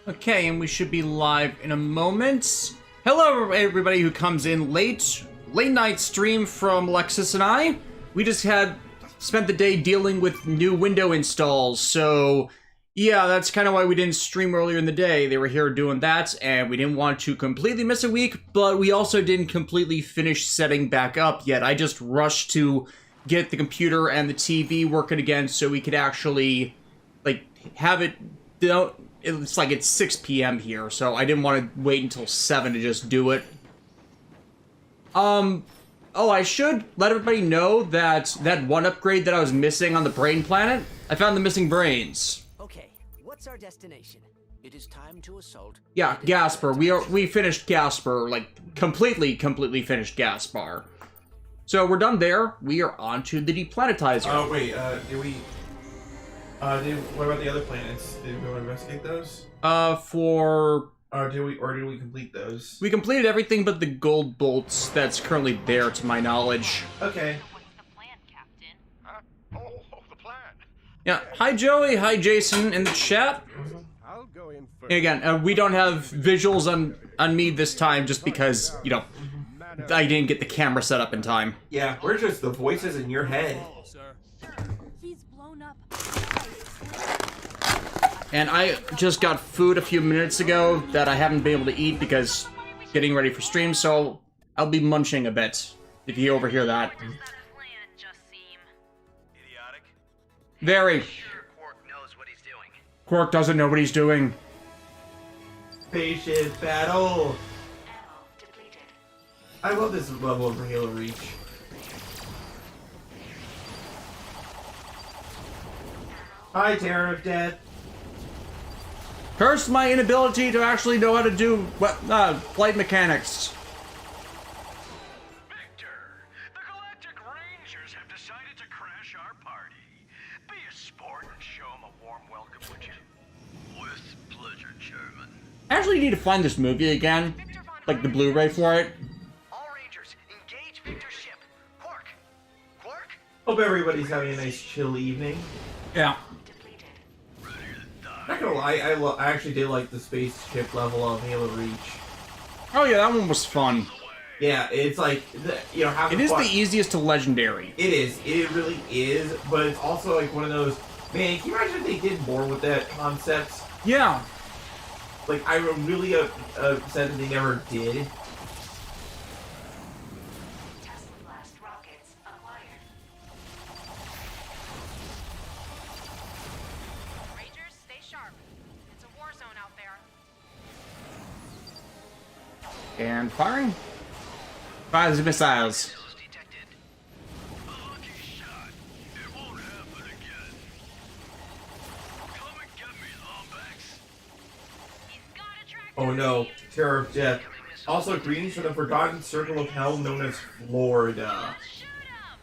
Okay, and we should be live in a moment. Hello, everybody who comes in late night stream from Alexis and I. We just spent the day dealing with new window installs, so yeah, that's kind of why we didn't stream earlier in the day. They were here doing that, and we didn't want to completely miss a week, but we also didn't completely finish setting back up yet. I just rushed to get the computer and the TV working again so we could actually, like, have it... It's like it's 6 p.m. here, so I didn't want to wait until 7 to just do it. Oh, I should let everybody know that that one upgrade that I was missing on the brain planet, I found the missing brains. Okay, what's our destination? It is time to assault. Yeah, Gaspar. We finished Gaspar, like completely finished Gaspar. So we're done there. We are on to the deplanetizer. Oh wait, what about the other planets? Did we want to investigate those? Did we complete those? We completed everything but the gold bolts that's currently there, to my knowledge. Okay. What's the plan, Captain? The plan. Yeah. Hi, Joey. Hi, Jason, in the chat. I'll go in first. And again, we don't have visuals on me this time, just because I didn't get the camera set up in time. Yeah, we're just the voices in your head. He's blown up. And I just got food a few minutes ago that I haven't been able to eat because getting ready for stream, so I'll be munching a bit if you overhear that. Where does that plan just seem? Idiotic. Very. Sure, Quark knows what he's doing. Quark doesn't know what he's doing. Spaceship battle! I love this level of Halo Reach. Hi, Terror of Death. Curse my inability to actually know how to do flight mechanics. Victor, the Galactic Rangers have decided to crash our party. Be a sport and show them a warm welcome, would you? With pleasure, Chairman. I actually need to find this movie again, like the Blu-ray for it. All Rangers, engage Victor's ship. Quark! Quark? Hope everybody's having a nice chill evening. Yeah. Ready to die. Not gonna lie, I actually did like the spaceship level of Halo Reach. Oh yeah, that one was fun. Yeah, it's like, having It is fun. the easiest to legendary. It is. It really is. But it's also like one of those. Man, can you imagine if they did more with that concept? Yeah. Like, I'm really upset that they never did. Rangers, stay sharp. It's a war zone out there. And firing. Fires the missiles. Missiles detected. A lucky shot. It won't happen again. Come and get me, Lombax. He's got a track. Oh no, Terror of Death. Also, greetings for the forgotten circle of hell known as Florida. Shoot him!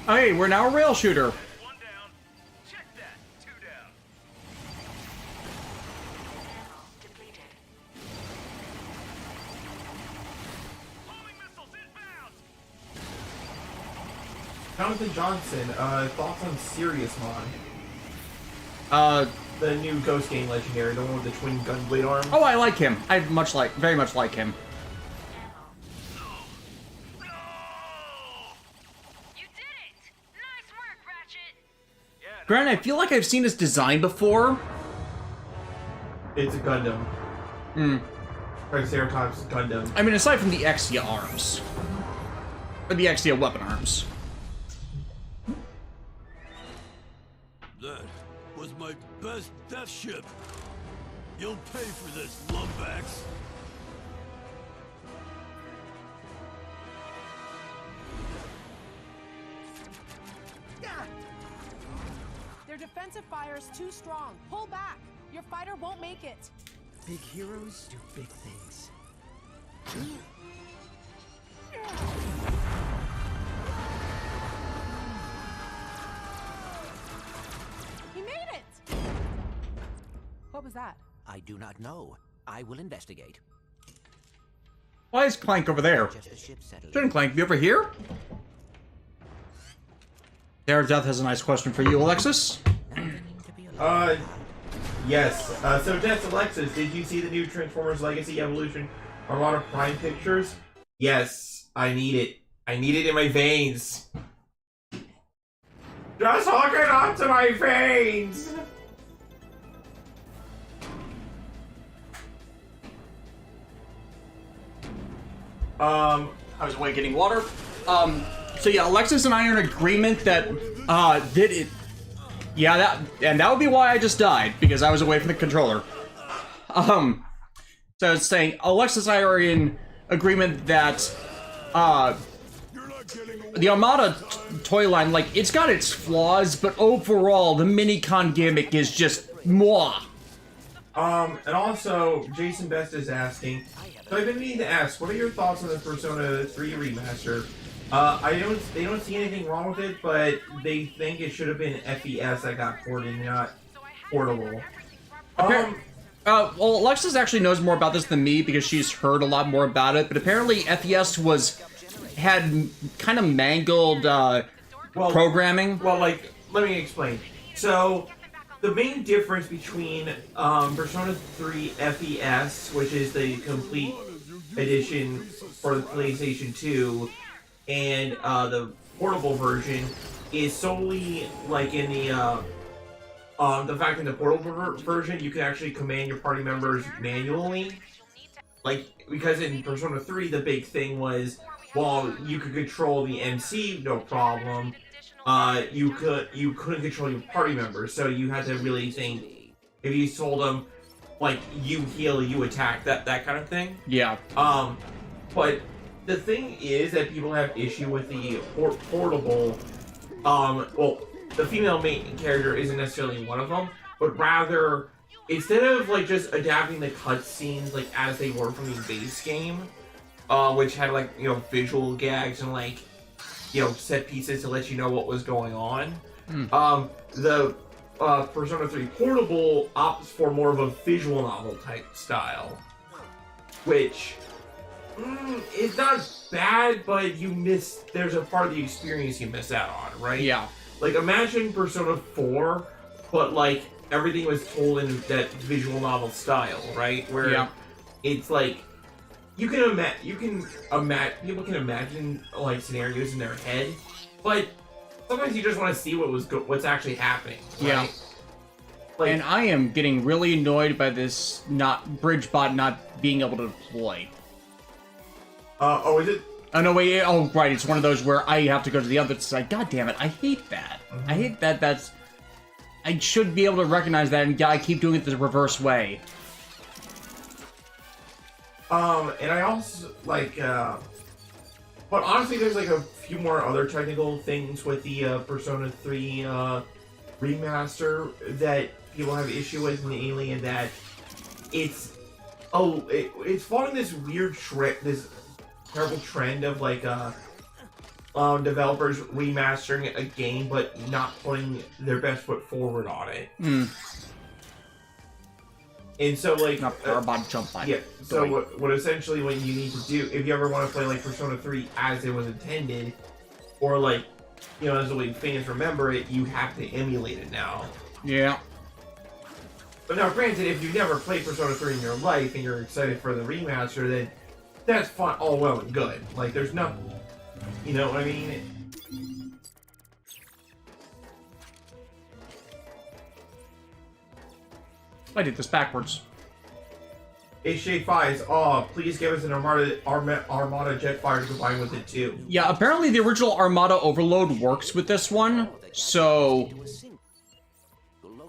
Hey, we're now a rail shooter. One down. Check that. Two down. Homing missiles inbound. Jonathan Johnson, thoughts on Sirius Mon? The new Ghost Game Legendary, the one with the twin gunblade arms. Oh, I like him. I very much like him. No! You did it! Nice work, Ratchet! Yeah, Granted, I feel like I've seen his design before. It's a Gundam. Hmm. Triceratops Gundam. I mean, aside from the Exia arms. Or the Exia weapon arms. That was my best death ship. You'll pay for this, Lombax. Their defensive fire is too strong. Pull back. Your fighter won't make it. Big heroes do big things. He made it! What was that? I do not know. I will investigate. Why is Clank over there? Just a ship settling. Shouldn't Clank be over here? Terror Death has a nice question for you, Alexis. Nothing to be alarmed Yes. So Jess, Alexis, did you see the new Transformers Legacy Evolution Armada Prime pictures? Yes, I need it. I need it in my veins. Just hook it onto my veins! I was away getting water. So yeah, Alexis and I are in agreement that, did it... Yeah, that would be why I just died, because I was away from the controller. So I was saying, Alexis and I are in agreement that, the Armada toy line, like, it's got its flaws, but overall, the mini-con gimmick is just mwah. And also, Jason Best is asking, so I've been meaning to ask, what are your thoughts on the Persona 3 remaster? They don't see anything wrong with it, but they think it should have been FES that got ported, not portable. Well, Alexis actually knows more about this than me because she's heard a lot more about it, but apparently FES had kind of mangled, programming. Well, like, let me explain. So, the main difference between Persona 3 FES, which is the complete edition for the PlayStation 2, and the portable version, is solely like in the fact in the portable version you can actually command your party members manually. Like, because in Persona 3 the big thing was, while you could control the MC no problem, you couldn't control your party members, so you had to really think, if you told them, like, you heal, you attack, that kind of thing. Yeah. But the thing is that people have issue with the portable, well, the female main character isn't necessarily one of them, but rather, instead of, like, just adapting the cutscenes, like, as they were from the base game, which had, like, you know, visual gags and, like, you know, set pieces to let you know what was going on. The Persona 3 Portable opts for more of a visual novel type style, which it's not bad, but there's a part of the experience you miss out on, right? Yeah. Like, imagine Persona 4, but, like, everything was told in that visual novel style, right? Where it's like, people can imagine, like, scenarios in their head, but sometimes you just want to see what's actually happening, right? Yeah. Like, And I am getting really annoyed by this BridgeBot not being able to deploy. oh, is it? Oh, no, wait, oh, right, it's one of those where I have to go to the other side. God damn it, I hate that. I hate that I should be able to recognize that, and I keep doing it the reverse way. And I also, like, but honestly, there's, like, a few more other technical things with the, Persona 3, remaster that people have issue with in the Alien, that it's following this weird this terrible trend of, like, developers remastering a game but not putting their best foot forward on it. And so, like, Not Powerbot jump line. yeah, so what essentially what you need to do, if you ever want to play, like, Persona 3 as it was intended, or, like, you know, as the way fans remember it, you have to emulate it now. Yeah. But now, granted, if you never played Persona 3 in your life and you're excited for the remaster, then that's fine, all well and good. Like, there's nothing, you know what I mean? I did this backwards. HJ5s, oh, please give us an Armada Jetfire to combine with it too. Yeah, apparently the original Armada Overload works with this one, so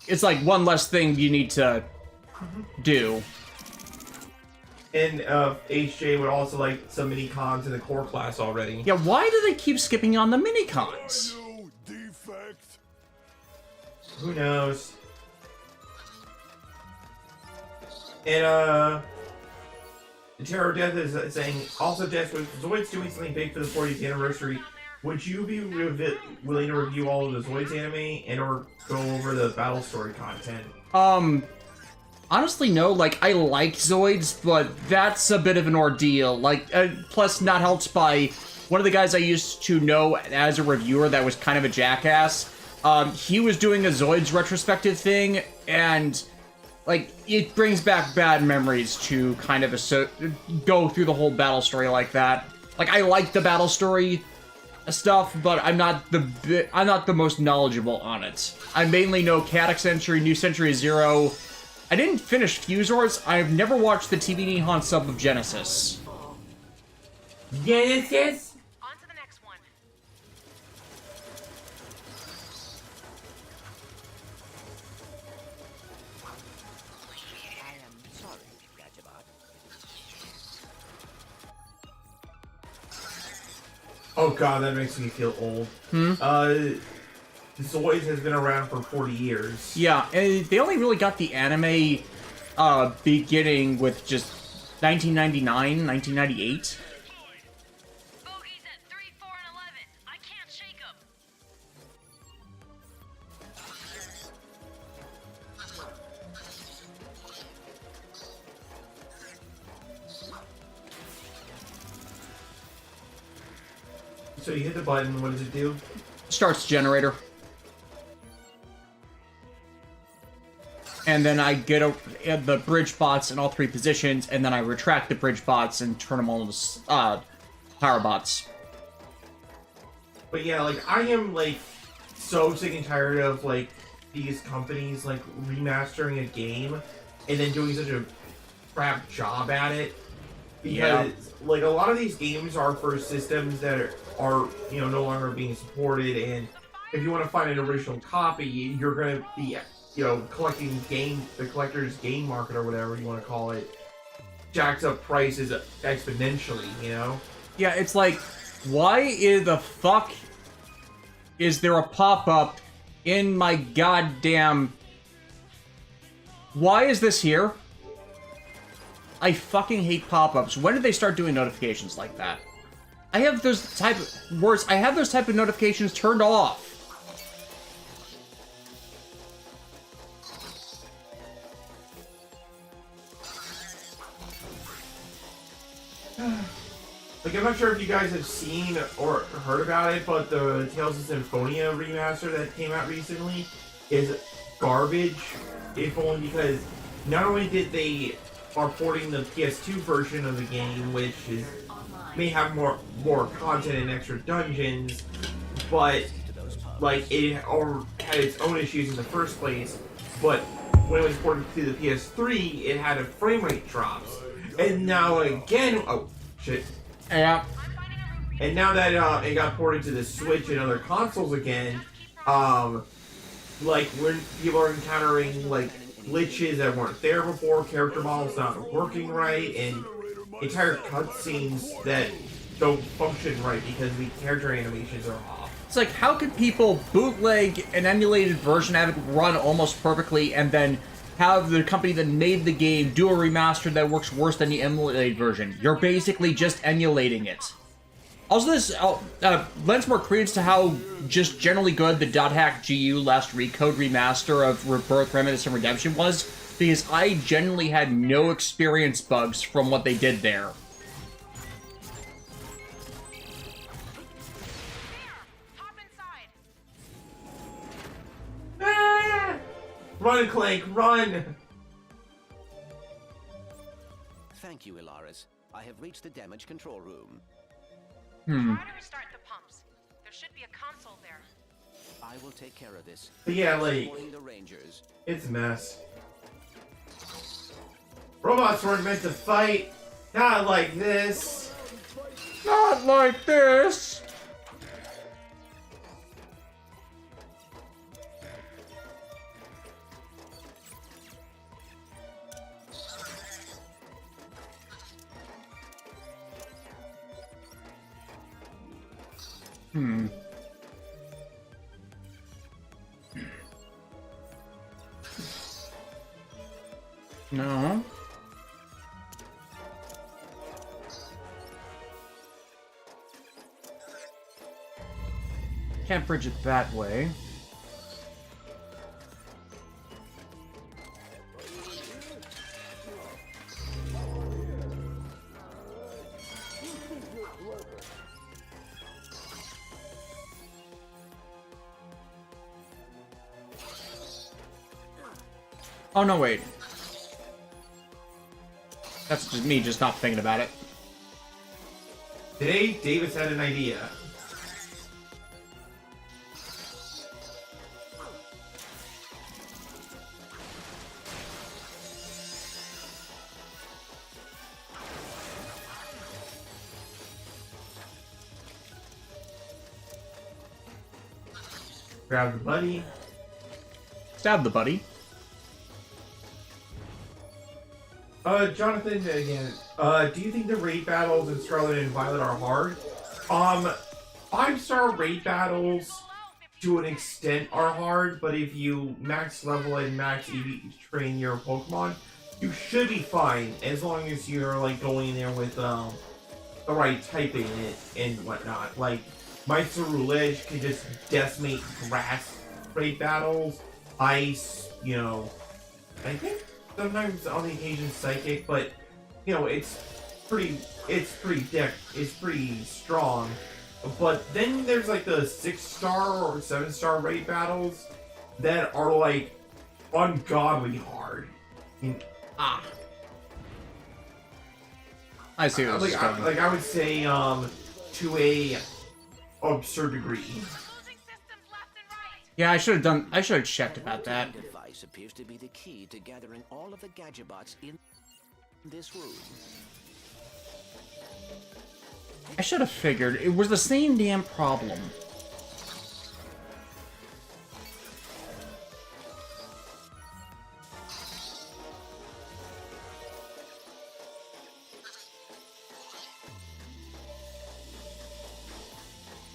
it's like one less thing you need to do. And HJ would also like some mini cons in the core class already. Yeah, why do they keep skipping on the mini-cons? Defect. Who knows? And Terror Death is saying, also Death, with Zoids doing something big for the 40th anniversary, would you be willing to review all of the Zoids anime and or go over the battle story content? Honestly, no. Like, I like Zoids, but that's a bit of an ordeal. Like, plus not helped by one of the guys I used to know as a reviewer that was kind of a jackass. He was doing a Zoids retrospective thing, and like it brings back bad memories to kind of go through the whole battle story like that. Like I like the battle story stuff, but I'm not the most knowledgeable on it. I mainly know Chaotic Century, New Century Zero. I didn't finish Fusors. I've never watched the TV Nihon sub of Genesis. Genesis? On to the next one. I am sorry, Ratchet. Oh god, that makes me feel old. Zoids has been around for 40 years. Yeah, and they only really got the anime beginning with just 1999, 1998. Bogey's at 3, 4, and 11. I can't shake him. So you hit the button, what does it do? Starts generator. And then I get the bridge bots in all 3 positions, and then I retract the bridge bots and turn them all into power bots. But yeah, like, I am, like, so sick and tired of, like, these companies, like, remastering a game and then doing such a crap job at it. Because, like, a lot of these games are for systems that are, you know, no longer being supported, and if you want to find an original copy, you're going to be, you know, collecting the collector's game market or whatever you want to call it, jacks up prices exponentially, you know? Yeah, it's like, why in the fuck is there a pop-up in my goddamn... Why is this here? I fucking hate pop-ups. When did they start doing notifications like that? I have those type of notifications turned off. Like, I'm not sure if you guys have seen or heard about it, but the Tales of Symphonia remaster that came out recently is garbage, if only because not only did they are porting the PS2 version of the game, which may have more content and extra dungeons, but like it had its own issues in the first place. But when it was ported to the PS3, it had a frame rate drops, and now again, oh shit. Yeah. And now that it got ported to the Switch and other consoles again, like when people are encountering like glitches that weren't there before, character models not working right, and entire cutscenes that don't function right because the character animations are off. It's like, how could people bootleg an emulated version, have it run almost perfectly, and then have the company that made the game do a remaster that works worse than the emulated version? You're basically just emulating it. Also, this lends more credence to how just generally good the .hack GU Last Recode remaster of Rebirth, Remnants, and Redemption was, because I genuinely had no experience bugs from what they did there. Hop inside. Ah! Run, Clank, run! Thank you, Ilaris. I have reached the damage control room. Try to restart the pumps. There should be a console there. I will take care of this. But yeah, like, Supporting the Rangers. it's a mess. Robots weren't meant to fight. Not like this. Not like this! No. Can't bridge it that way. Oh, no, wait. That's just me just not thinking about it. Today, Davis had an idea. Grab the buddy. Stab the buddy. Jonathan, again, do you think the raid battles in Scarlet and Violet are hard? 5-star raid battles to an extent are hard, but if you max level and max EV train your Pokemon, you should be fine, as long as you're, like, going in there with, the right typing and whatnot. Like, my Ceruledge can just decimate grass raid battles, ice, you know, I think sometimes on the occasion psychic, but you know it's pretty strong. But then there's like the 6-star or 7-star raid battles that are like ungodly hard. I see what this is going. I would say to a absurd degree. Losing systems left and right. Yeah, I should have checked about that. Device appears to be the key to gathering all of the Gadgetobots in this room. I should have figured it was the same damn problem.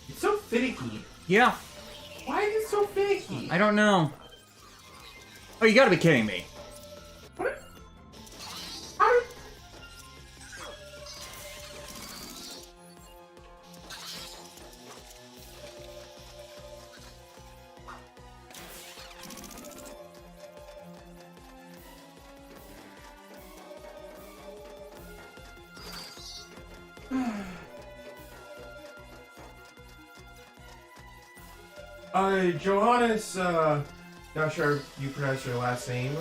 It's so finicky. Yeah, Why is it so finicky? I don't know. Oh, you gotta be kidding me. What? How? Johannes, not sure if you pronounce your last name.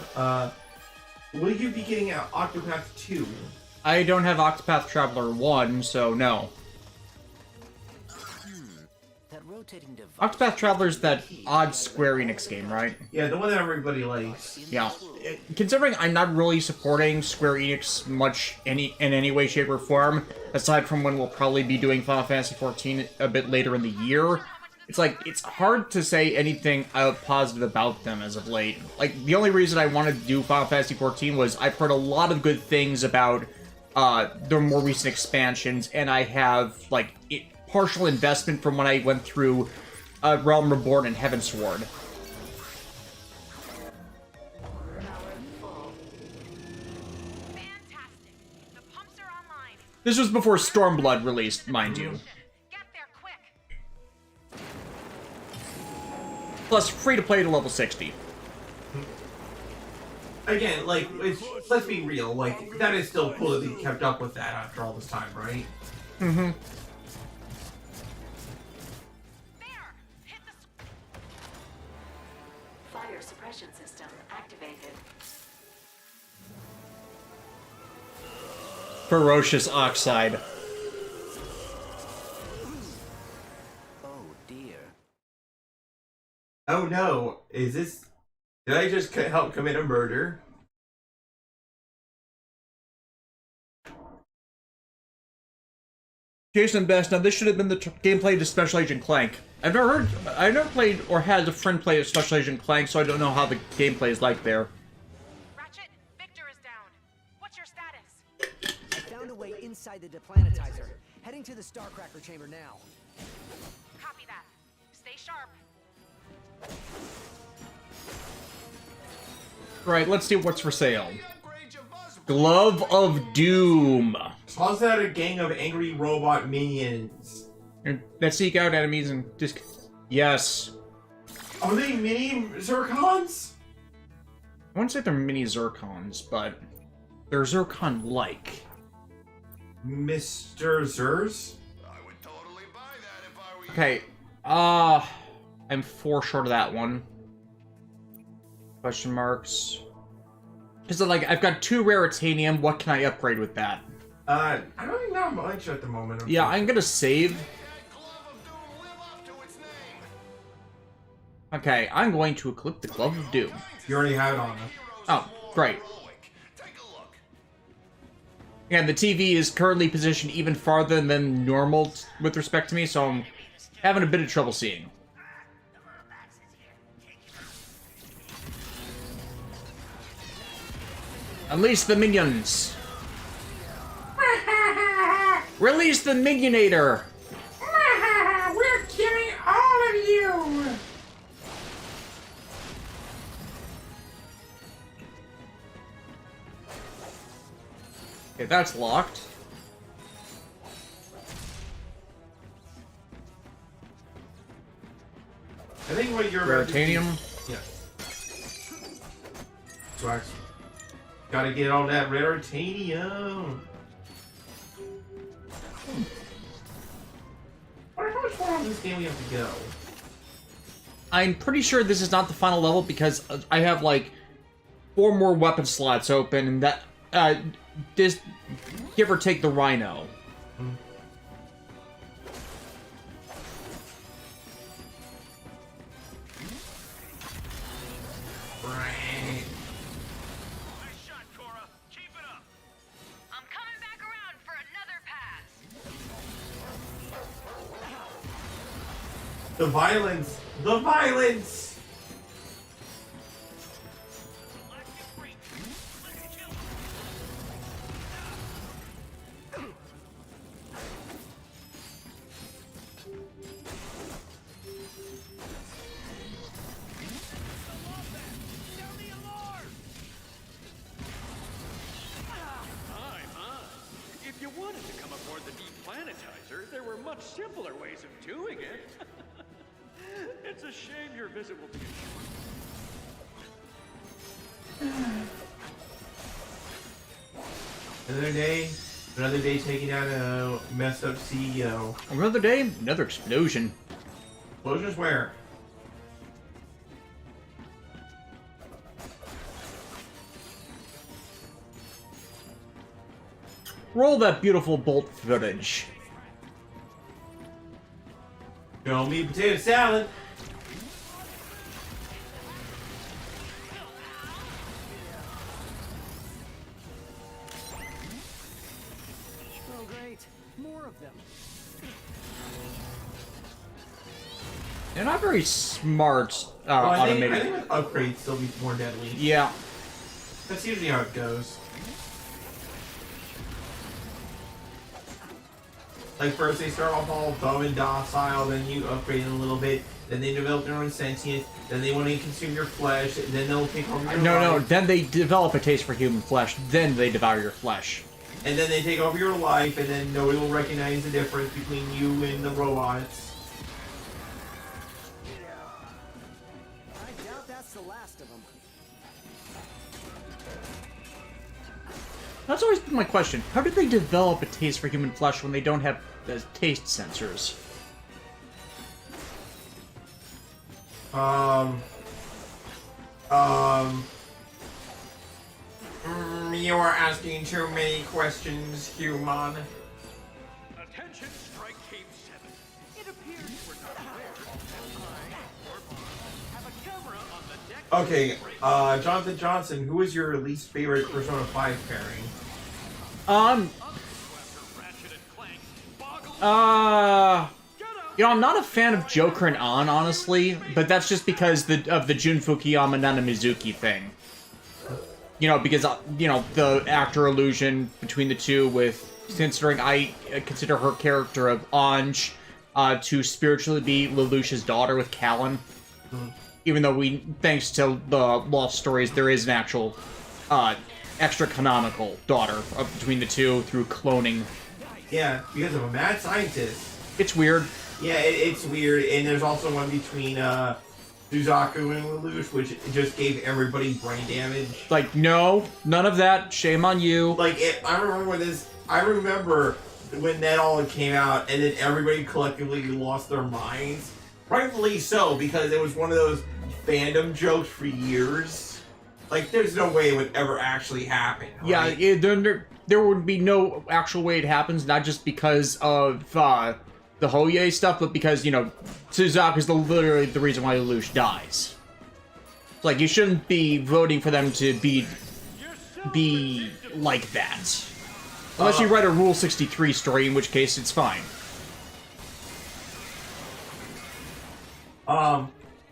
Will you be getting an Octopath 2? I don't have Octopath Traveler 1, so no. That rotating device. Octopath Traveler's that odd Square Enix game, right? Yeah, the one that everybody likes. Yeah. Considering I'm not really supporting Square Enix much in any way, shape, or form, aside from when we'll probably be doing Final Fantasy XIV a bit later in the year, it's like, it's hard to say anything positive about them as of late. Like, the only reason I wanted to do Final Fantasy XIV was I've heard a lot of good things about their more recent expansions, and I have, like, partial investment from when I went through Realm Reborn and Heavensward. Fantastic. The pumps are online. This was before Stormblood released, mind you. Get there quick. Plus, free to play to level 60. Again, like, let's be real, like, that is still cool that they kept up with that after all this time, right? Mm-hmm. There. Hit the Fire suppression system activated. Ferocious Oxide. Oh dear. Oh no, is this... Did I just help commit a murder? Jason Best, now this should have been the gameplay to Special Agent Clank. I've never played or had a friend play as Special Agent Clank, so I don't know how the gameplay is like there. Ratchet, Victor is down. What's your status? I found a way inside the deplanetizer. Heading to the Starcracker chamber now. Copy that. Stay sharp. Right, let's see what's for sale. Glove of Doom. Toss out a gang of angry robot minions. That seek out enemies and just... Yes. Are they mini Zircons? I wouldn't say they're mini Zircons, but they're Zircon-like. Mr. Zers? I would totally buy that if I were you. Okay, I'm 4 short of that one. Question marks. Because like I've got 2 raritanium. What can I upgrade with that? I don't even know much at the moment. Yeah, I'm gonna save. Okay, I'm going to equip the Glove of Doom. You already have it on. Oh, great. And the TV is currently positioned even farther than normal with respect to me, so I'm having a bit of trouble seeing. Unleash the minions! Release the Minionator! We're killing all of you! Okay, that's locked. I think what you're about to do- Raritanium. Yeah. Swax. Gotta get all that raritanium. I wonder how much more on this game we have to go. I'm pretty sure this is not the final level because I have like 4 more weapon slots open, and that this give or take the Rhino. Nice shot, Cora. Keep it up. I'm coming back around for another pass. The violence! The violence! If you wanted to come aboard the deplanetizer, there were much simpler ways of doing it. It's a shame your visit will be a Another day taking out a messed up CEO. Another day, another explosion. Explosions where? Roll that beautiful bolt footage. Show me potato salad. Oh, great. More of them. They're not very smart Well, I automated. think with upgrades they'll be more deadly. Yeah. That's usually how it goes. Like first they start off all dumb and docile, then you upgrade them a little bit, then they develop their own sentience, then they want to consume your flesh, and then they'll take over your No, life. then they develop a taste for human flesh, then they devour your flesh. And then they take over your life, and then nobody will recognize the difference between you and the robots. I doubt that's the last of them. That's always been my question. How did they develop a taste for human flesh when they don't have taste sensors? You are asking too many questions, human. Attention, Strike Team 7. It appears you were not aware that I, or Bob, have a camera on the deck. Okay, Jonathan Johnson, who is your least favorite Persona 5 pairing? Ratchet and Clank, boggle. You know, I'm not a fan of Joker and An, honestly, but that's just because of the Jun Fukuyama Nanamizuki thing. You know, because, you know, the actor illusion between the two with, considering I consider her character of Anj to spiritually be Lelouch's daughter with Callan. Even though thanks to the Lost Stories, there is an actual extra-canonical daughter between the two through cloning. Yeah, because of a mad scientist. It's weird. Yeah, it's weird, and there's also one between Suzaku and Lelouch, which just gave everybody brain damage. Like, no, none of that. Shame on you. Like, I remember when that all came out, and then everybody collectively lost their minds. Rightfully so, because it was one of those fandom jokes for years. Like, there's no way it would ever actually happen. Yeah, Right? there would be no actual way it happens, not just because of the Hoye stuff, but because, you know, Suzaku's literally the reason why Lelouch dies. Like, you shouldn't be voting for them to be like that. Unless you write a Rule 63 story, in which case it's fine.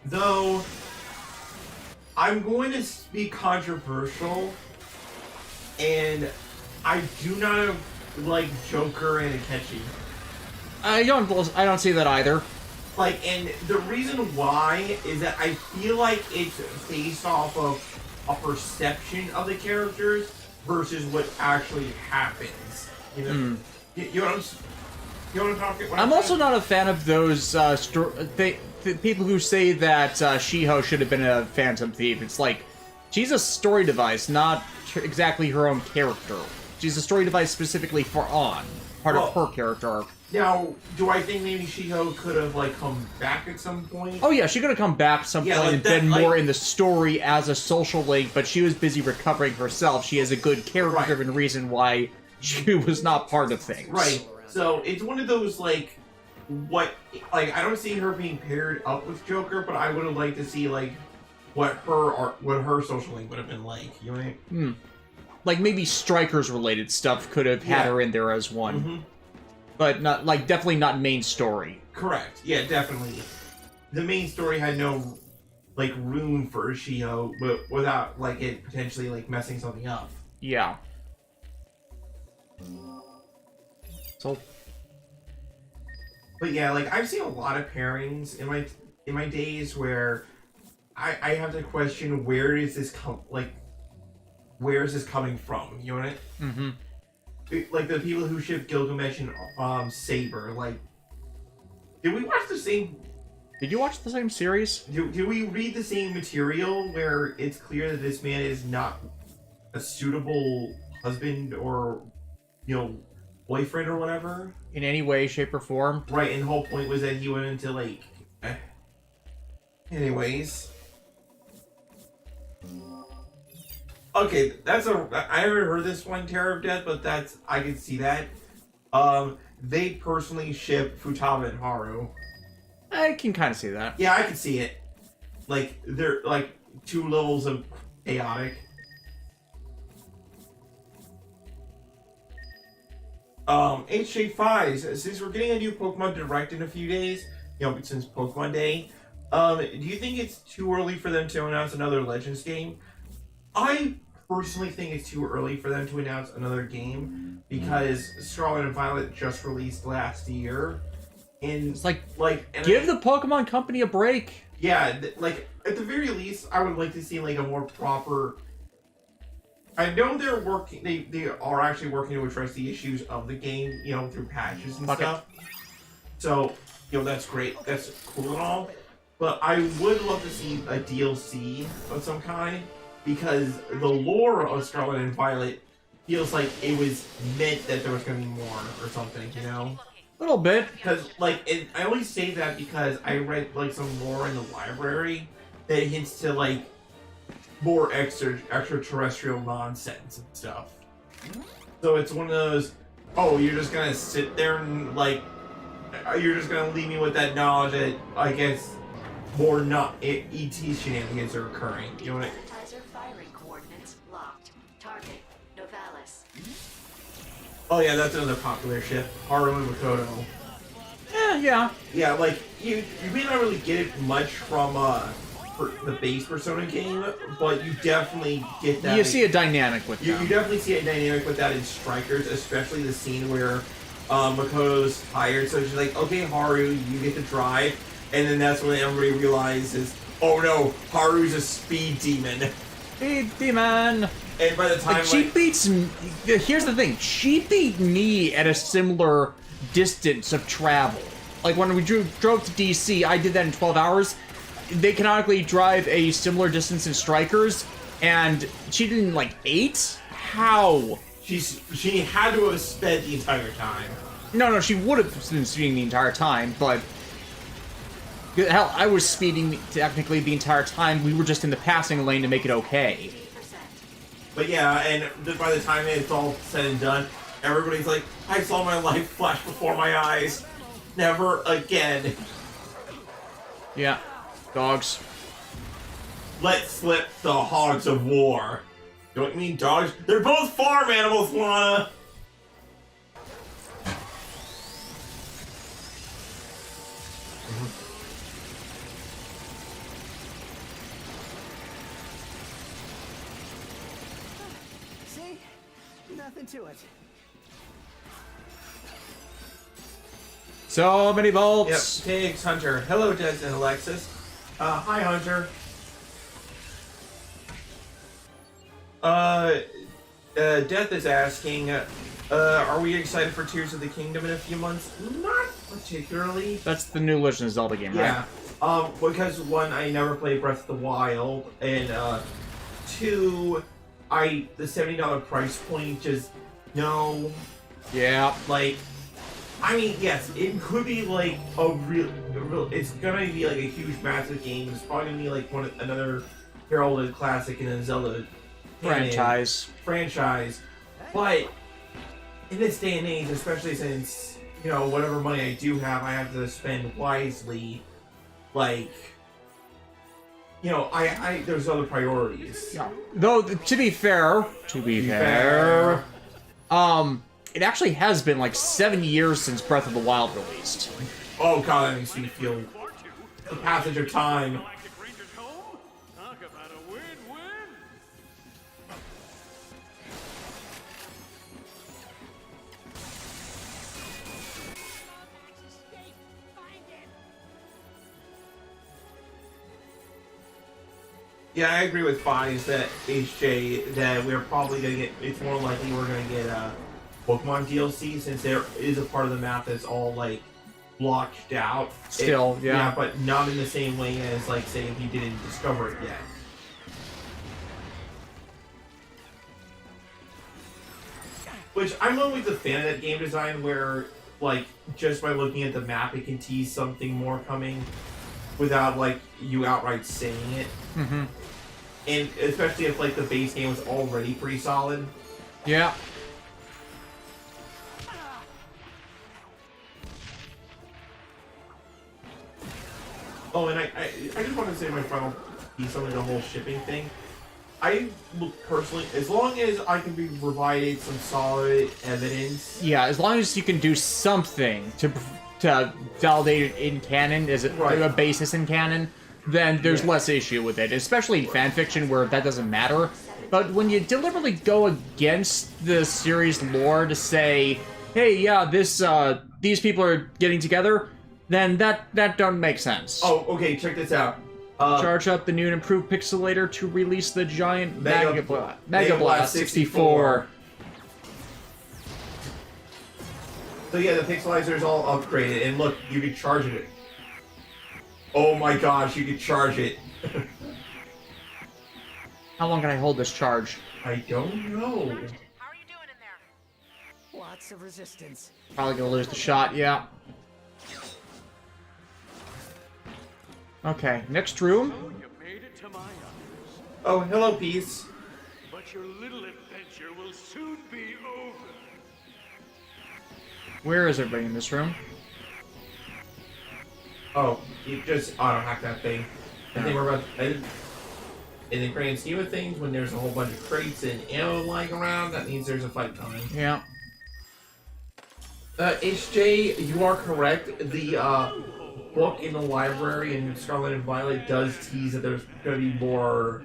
Though, I'm going to be controversial, and I do not like Joker and Akechi. I don't see that either. Like, and the reason why is that I feel like it's based off of a perception of the characters versus what actually happens. You know, you know what I'm talking about? I'm also not a fan of those the people who say that Shiho should have been a Phantom Thief. It's like, she's a story device, not exactly her own character. She's a story device specifically for An, part of her character arc. Now, do I think maybe Shiho could have, like, come back at some point? Oh yeah, she could have come back at some point like and that, been more in the story as a social link, but she was busy recovering herself. She has a good character-driven reason why she was not part of things. Right. So, it's one of those, like, I don't see her being paired up with Joker, but I would have liked to see, like, what her social link would have been like, you know what I mean? Like, maybe Strikers-related stuff could have had her in there as one. Mm-hmm. But not, like, definitely not main story. Correct. Yeah, definitely. The main story had no, like, room for Shiho, but without, like, it potentially, like, messing something up. Yeah. So... But yeah, like, I've seen a lot of pairings in my days where I have to question where is this where is this coming from? You know what I mean? Mm-hmm. Like the people who ship Gilgamesh and Saber, like, did we watch the same? Did you watch the same series? Do we read the same material where it's clear that this man is not a suitable husband or, you know, boyfriend or whatever? In any way, shape, or form? Right, and the whole point was that he went into, like... Anyways. Okay, I haven't heard this one, Terror of Death, but I can see that. They personally ship Futaba and Haru. I can kind of see that. Yeah, I can see it. Like, they're, like, 2 levels of chaotic. HJ5, since we're getting a new Pokemon Direct in a few days, you know, since Pokemon Day, do you think it's too early for them to announce another Legends game? I personally think it's too early for them to announce another game because Scarlet and Violet just released last year, and it's like give the Pokemon Company a break. Yeah, like at the very least, I would like to see like a more proper. I know they're working. They are actually working to address the issues of the game, you know, through patches and stuff. So, you know, that's great. That's cool and all. But I would love to see a DLC of some kind because the lore of Scarlet and Violet feels like it was meant that there was going to be more or something, you know? A little bit. Because, like, I only say that because I read, like, some lore in the library that hints to, like, more extraterrestrial nonsense and stuff. So it's one of those, oh, you're just gonna sit there and, like, you're just gonna leave me with that knowledge that, I guess, more not ET shenanigans are occurring. You know what I mean? Advertiser firing coordinates locked. Target, Novalis. Oh yeah, that's another popular ship. Haru and Makoto. Yeah. Yeah, like, you may not really get it much from, the base Persona game, but you definitely get that. You see a dynamic with them. You definitely see a dynamic with that in Strikers, especially the scene where Makoto's tired, so she's like, okay, Haru, you get to drive, and then that's when everybody realizes, oh no, Haru's a speed demon. Speed demon! And by the time, like, she beats me. Here's the thing, she beat me at a similar distance of travel. Like, when we drove to DC, I did that in 12 hours. They canonically drive a similar distance in Strikers, and she did in, like, 8? How? She had to have sped the entire time. No, she would have been speeding the entire time, but... Hell, I was speeding technically the entire time. We were just in the passing lane to make it okay. But yeah, and by the time it's all said and done, everybody's like, I saw my life flash before my eyes. Never again. Yeah. Dogs. Let slip the hogs of war. Don't you mean dogs? They're both farm animals, Lana! See? Nothing to it. So many bolts. Yep, Pigs, Hunter. Hello, Des and Alexis. Hi, Hunter. Death is asking, are we excited for Tears of the Kingdom in a few months? Not particularly. That's the new Legend of Zelda game, right? Yeah. Because one, I never played Breath of the Wild, and two, the $70 price point just no. Yeah. Like, I mean, yes, it could be like a real. It's gonna be like a huge, massive game. It's probably gonna be like another heralded classic in a Zelda Franchise. But in this day and age, especially since, you know, whatever money I do have, I have to spend wisely. Like, you know, there's other priorities. Yeah. Though, to be fair, it actually has been like 7 years since Breath of the Wild released. Oh god, that makes me feel the passage of time. Galactic Rangers home? Talk about a win-win. Yeah, I agree with Fies that HJ that we're probably gonna get. It's more likely we're gonna get Pokemon DLC, since there is a part of the map that's all like blocked out. Still, yeah, but not in the same way as like say if you didn't discover it yet. Which I'm always a fan of that game design, where like just by looking at the map, it can tease something more coming without like you outright saying it. Mm-hmm. And especially if like the base game was already pretty solid. Yeah. Oh, and I just want to say my final piece on the whole shipping thing. I personally, as long as I can be provided some solid evidence. Yeah, as long as you can do something to validate it in canon, as a basis in canon, then there's less issue with it, especially in fanfiction where that doesn't matter. But when you deliberately go against the series lore to say, hey, yeah, these people are getting together, then that don't make sense. Oh, okay, check this out. Charge up the new and improved pixelator to release the giant Mega Blast Blast 64. So yeah, the pixelizer is all upgraded, and look, you can charge it. Oh my gosh, you can charge it. How long can I hold this charge? I don't know. How are you doing in there? Lots of resistance. Probably gonna lose the shot, yeah. Okay, next room. You made it to my eyes, Oh, hello, Peace. but your little adventure will soon be over. Where is everybody in this room? Oh, you just auto-hack that thing. I think we're about in the grand scheme of things, when there's a whole bunch of crates and ammo lying around, that means there's a fight coming. Yeah. HJ, you are correct. The book in the library in Scarlet and Violet does tease that there's going to be more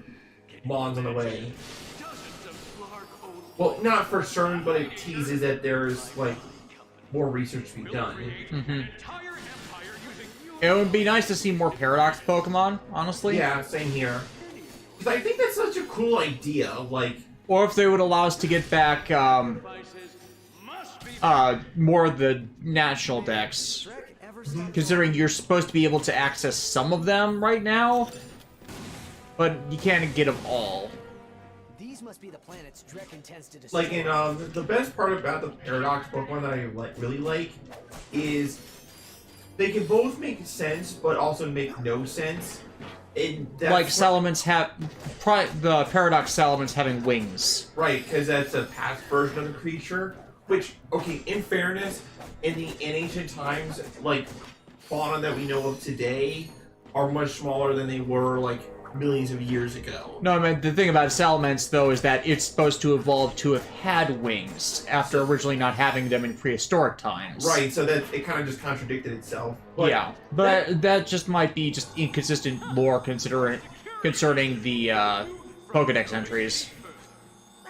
Mons on the way. Well, not for certain, but it teases that there's, like, more research to be done. Mm-hmm. It would be nice to see more Paradox Pokemon, honestly. Yeah, same here. Because I think that's such a cool idea, like... Or if they would allow us to get back, more of the national decks. Considering you're supposed to be able to access some of them right now, but you can't get them all. These must be the planets Drek intends to destroy. Like, in, the best part about the Paradox Pokemon that I really like is they can both make sense, but also make no sense. like Salamence have the Paradox Salamence having wings. Right, because that's a past version of the creature. Which, okay, in fairness, in ancient times, like fauna that we know of today are much smaller than they were like millions of years ago. No, I mean, the thing about Salamence, though, is that it's supposed to evolve to have had wings after originally not having them in prehistoric times. Right, so that it kind of just contradicted itself. But yeah, but that just might be just inconsistent lore concerning the Pokedex entries.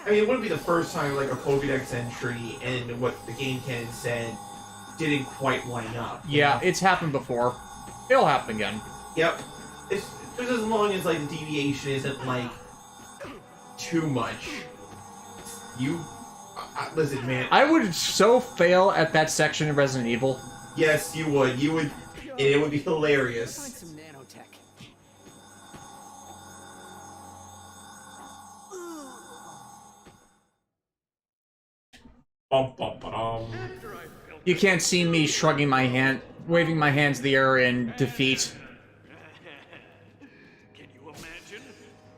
I mean, it wouldn't be the first time like a Pokedex entry and what the game canon said didn't quite line up. Yeah, it's happened before. It'll happen again. Yep. It's just as long as like the deviation isn't like too much. Listen, man. I would so fail at that section of Resident Evil. Yes, you would. You would, and it would be hilarious. Find some nanotech. Bum, bum, ba-dum. You can't see me shrugging my hand, waving my hands in the air in defeat. Can you imagine?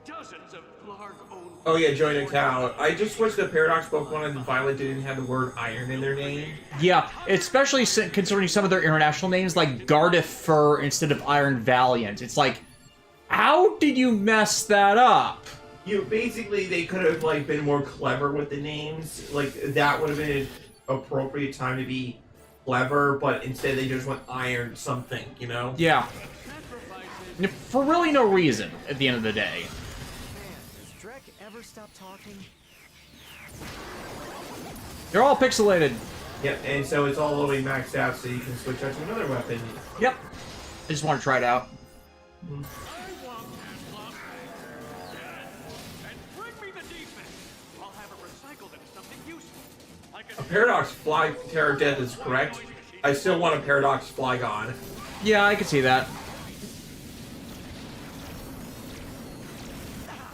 Dozens of Blarg-owned... Oh yeah, join account. I just switched to Paradox Pokemon and Violet didn't have the word iron in their name. Yeah, especially concerning some of their international names, like Gardevoir instead of Iron Valiant. It's like, how did you mess that up? Basically, they could have like been more clever with the names. Like that would have been an appropriate time to be clever, but instead they just went iron something, you know? Yeah. For really no reason, at the end of the day. Does Drek ever stop talking? They're all pixelated. Yep, and so it's all the way maxed out so you can switch out to another weapon. Yep. I just want to try it out. I want that lump. And bring me the defense. I'll have it recycled into something useful. Like A Paradox Fly Terror Death is correct. I still want a Paradox Flygon. Yeah, I can see that.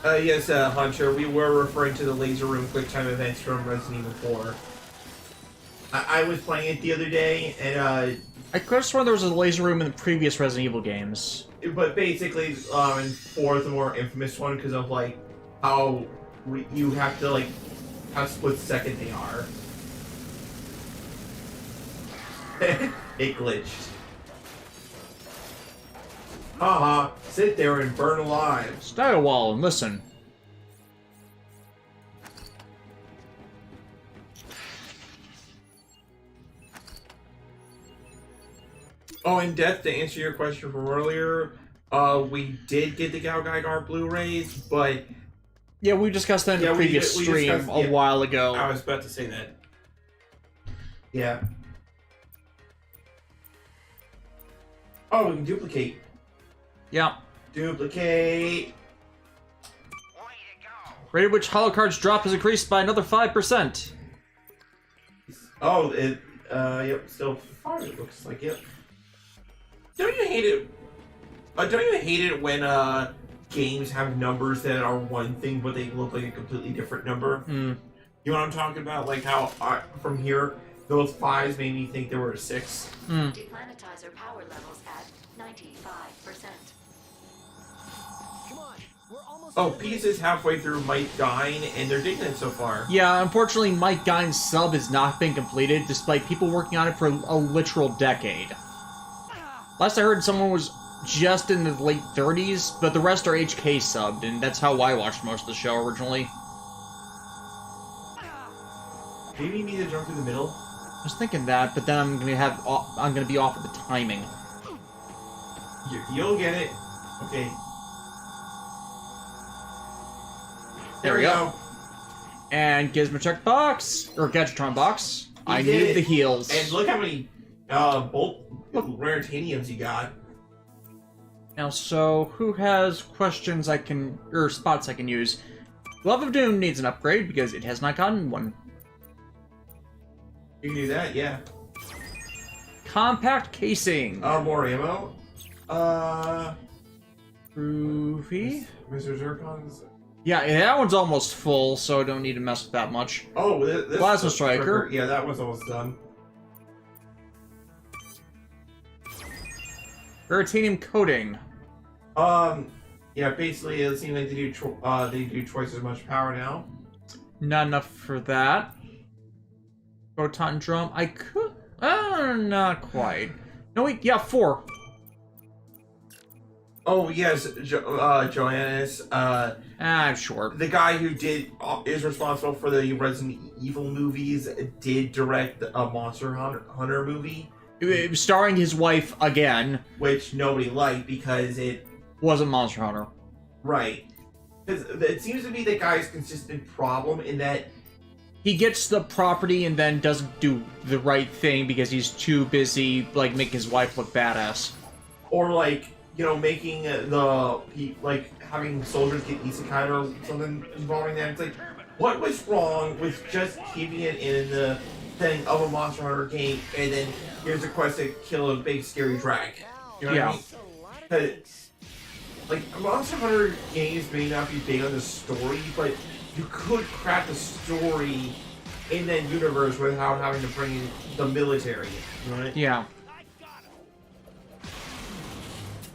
Yes, Hunter, we were referring to the Laser Room QuickTime events from Resident Evil 4. I was playing it the other day, and I could have sworn there was a laser room in the previous Resident Evil games. but basically, in 4, the more infamous one, because of, like, how you have to, like, how split second they are. It glitched. Haha, sit there and burn alive. Stay a while and listen. Oh, in depth, to answer your question from earlier, we did get the Gal Gaigar Blu-rays, but... Yeah, we discussed that in the previous stream a while ago. I was about to say that. Yeah. Oh, we can duplicate. Yeah. Duplicate. Rate at which hollow cards drop has increased by another 5%. Oh, yep, still 5 it looks like, yep. Don't you hate it? Don't you hate it when, games have numbers that are one thing, but they look like a completely different number? Hmm. You know what I'm talking about? Like how, from here, those 5s made me think there were a 6. Hmm. Deplanetizer power levels at 95%. Come on, we're almost. Oh, Peace is halfway through Mike Dine, and they're digging it so far. Yeah, unfortunately, Mike Gein's sub has not been completed, despite people working on it for a literal decade. Last I heard, someone was just in the late 30s, but the rest are HK subbed, and that's how I watched most of the show originally. Maybe you need to jump through the middle. I was thinking that, but then I'm gonna be off at the timing. You'll get it. Okay. There we go. And Gizmo check box, or Gadgetron box. I did need it. the heals. And look how many bolt rare titaniums you got. Now, so who has questions I can, or spots I can use? Glove of Doom needs an upgrade because it has not gotten one. You can do that, yeah. Compact casing. More ammo. Groovy. Mr. Zircon's. Yeah, that one's almost full, so I don't need to mess with that much. Oh, this Plasma Striker. Yeah, that one's almost done. Veritanium coating. Yeah, basically it seems like they do twice as much power now. Not enough for that. Proton drum. I could. Not quite. No, wait. Yeah, 4. Oh yes, Johannes. I'm sure. The guy who is responsible for the Resident Evil movies did direct a Monster Hunter movie, Starring his wife again. which nobody liked because it Wasn't Monster Hunter. right. Because it seems to be the guy's consistent problem in that He gets the property and then doesn't do the right thing because he's too busy, like, making his wife look badass. or like making having soldiers get isekai or something involving that. It's like, what was wrong with just keeping it in the thing of a Monster Hunter game, and then here's a quest to kill a big scary dragon? You know what I mean? 'Cause, like, Monster Hunter games may not be big on the story, but you could craft a story in that universe without having to bring in the military. Right? Yeah.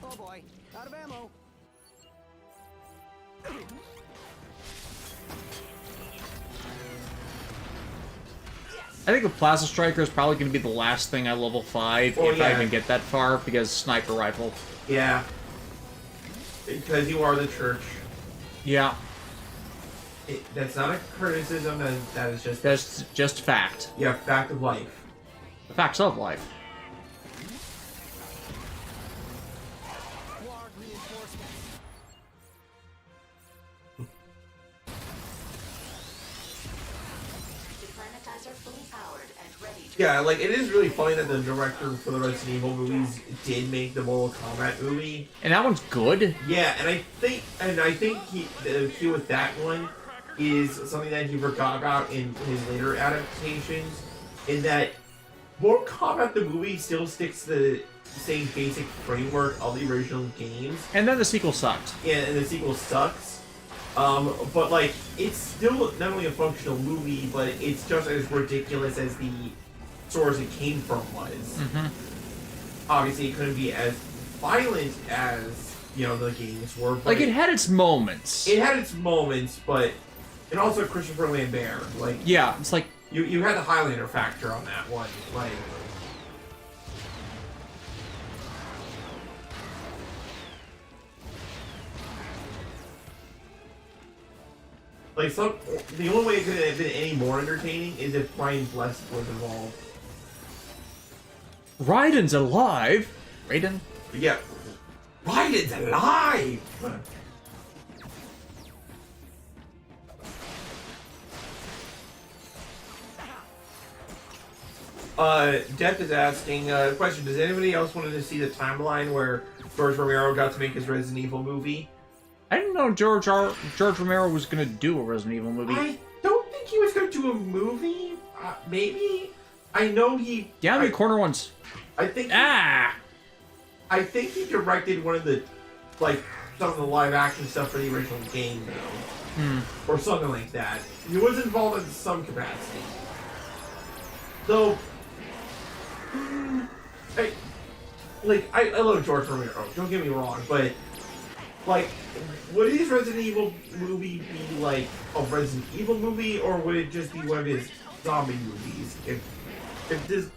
Oh boy, out of ammo. I think the Plasma Striker is probably going to be the last thing I level 5, Oh, if I yeah. even get that far, because Sniper Rifle. Yeah. Because you are the church. Yeah. That's not a criticism, that is just... That's just fact. Yeah, fact of life. The facts of life. Guard reinforcements. Deplanetizer fully powered and ready to Yeah, like, it is really funny that the director for the Resident Evil movies did make the Mortal Kombat movie. And that one's good. Yeah, and I think the key with that one is something that he forgot about in his later adaptations, in that Mortal Kombat the movie still sticks to the same basic framework of the original games. And then the sequel sucked. Yeah, and the sequel sucks. But like, it's still not only a functional movie, but it's just as ridiculous as the source it came from was. Obviously, it couldn't be as violent as the games were. But Like, it had its moments. it had its moments, but and also Christopher Lambert. Like, Yeah, it's like, you had the Highlander factor on that one. Like the only way it could have been any more entertaining is if Brian Blessed was involved. Raiden's alive. Raiden? Yeah, Raiden's alive. Death is asking question: does anybody else want to see the timeline where George Romero got to make his Resident Evil movie? I didn't know George Romero was gonna do a Resident Evil movie. I don't think he was going to do a movie. Maybe. I know he. Down the corner ones. I think. Ah! I think he directed one of the, some of the live action stuff for the original game, though, or something like that. He was involved in some capacity. Though, I love George Romero. Don't get me wrong, but would his Resident Evil movie be like a Resident Evil movie, or would it just be one of his zombie movies?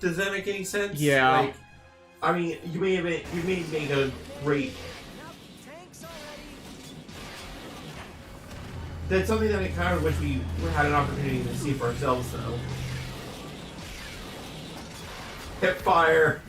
Does that make any sense? Yeah. I mean, you may make a great. That's something that I kind of wish we had an opportunity to see for ourselves, though. Hip fire.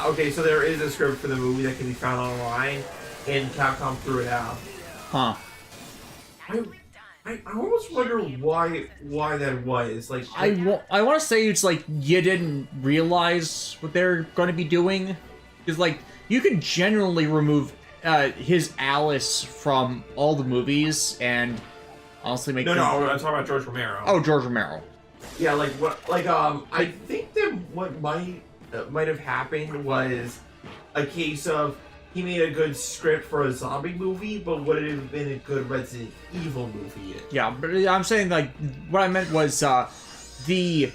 Okay, so there is a script for the movie that can be found online, and Capcom threw it out. Huh. I almost wonder why that was. I want to say it's like you didn't realize what they're going to be doing. Because, you could generally remove his Alice from all the movies and honestly make No, I'm talking about George Romero. Oh, George Romero. Yeah, I think that what might have happened was a case of he made a good script for a zombie movie, but would it have been a good Resident Evil movie? Yeah, but I'm saying, like, what I meant was, the,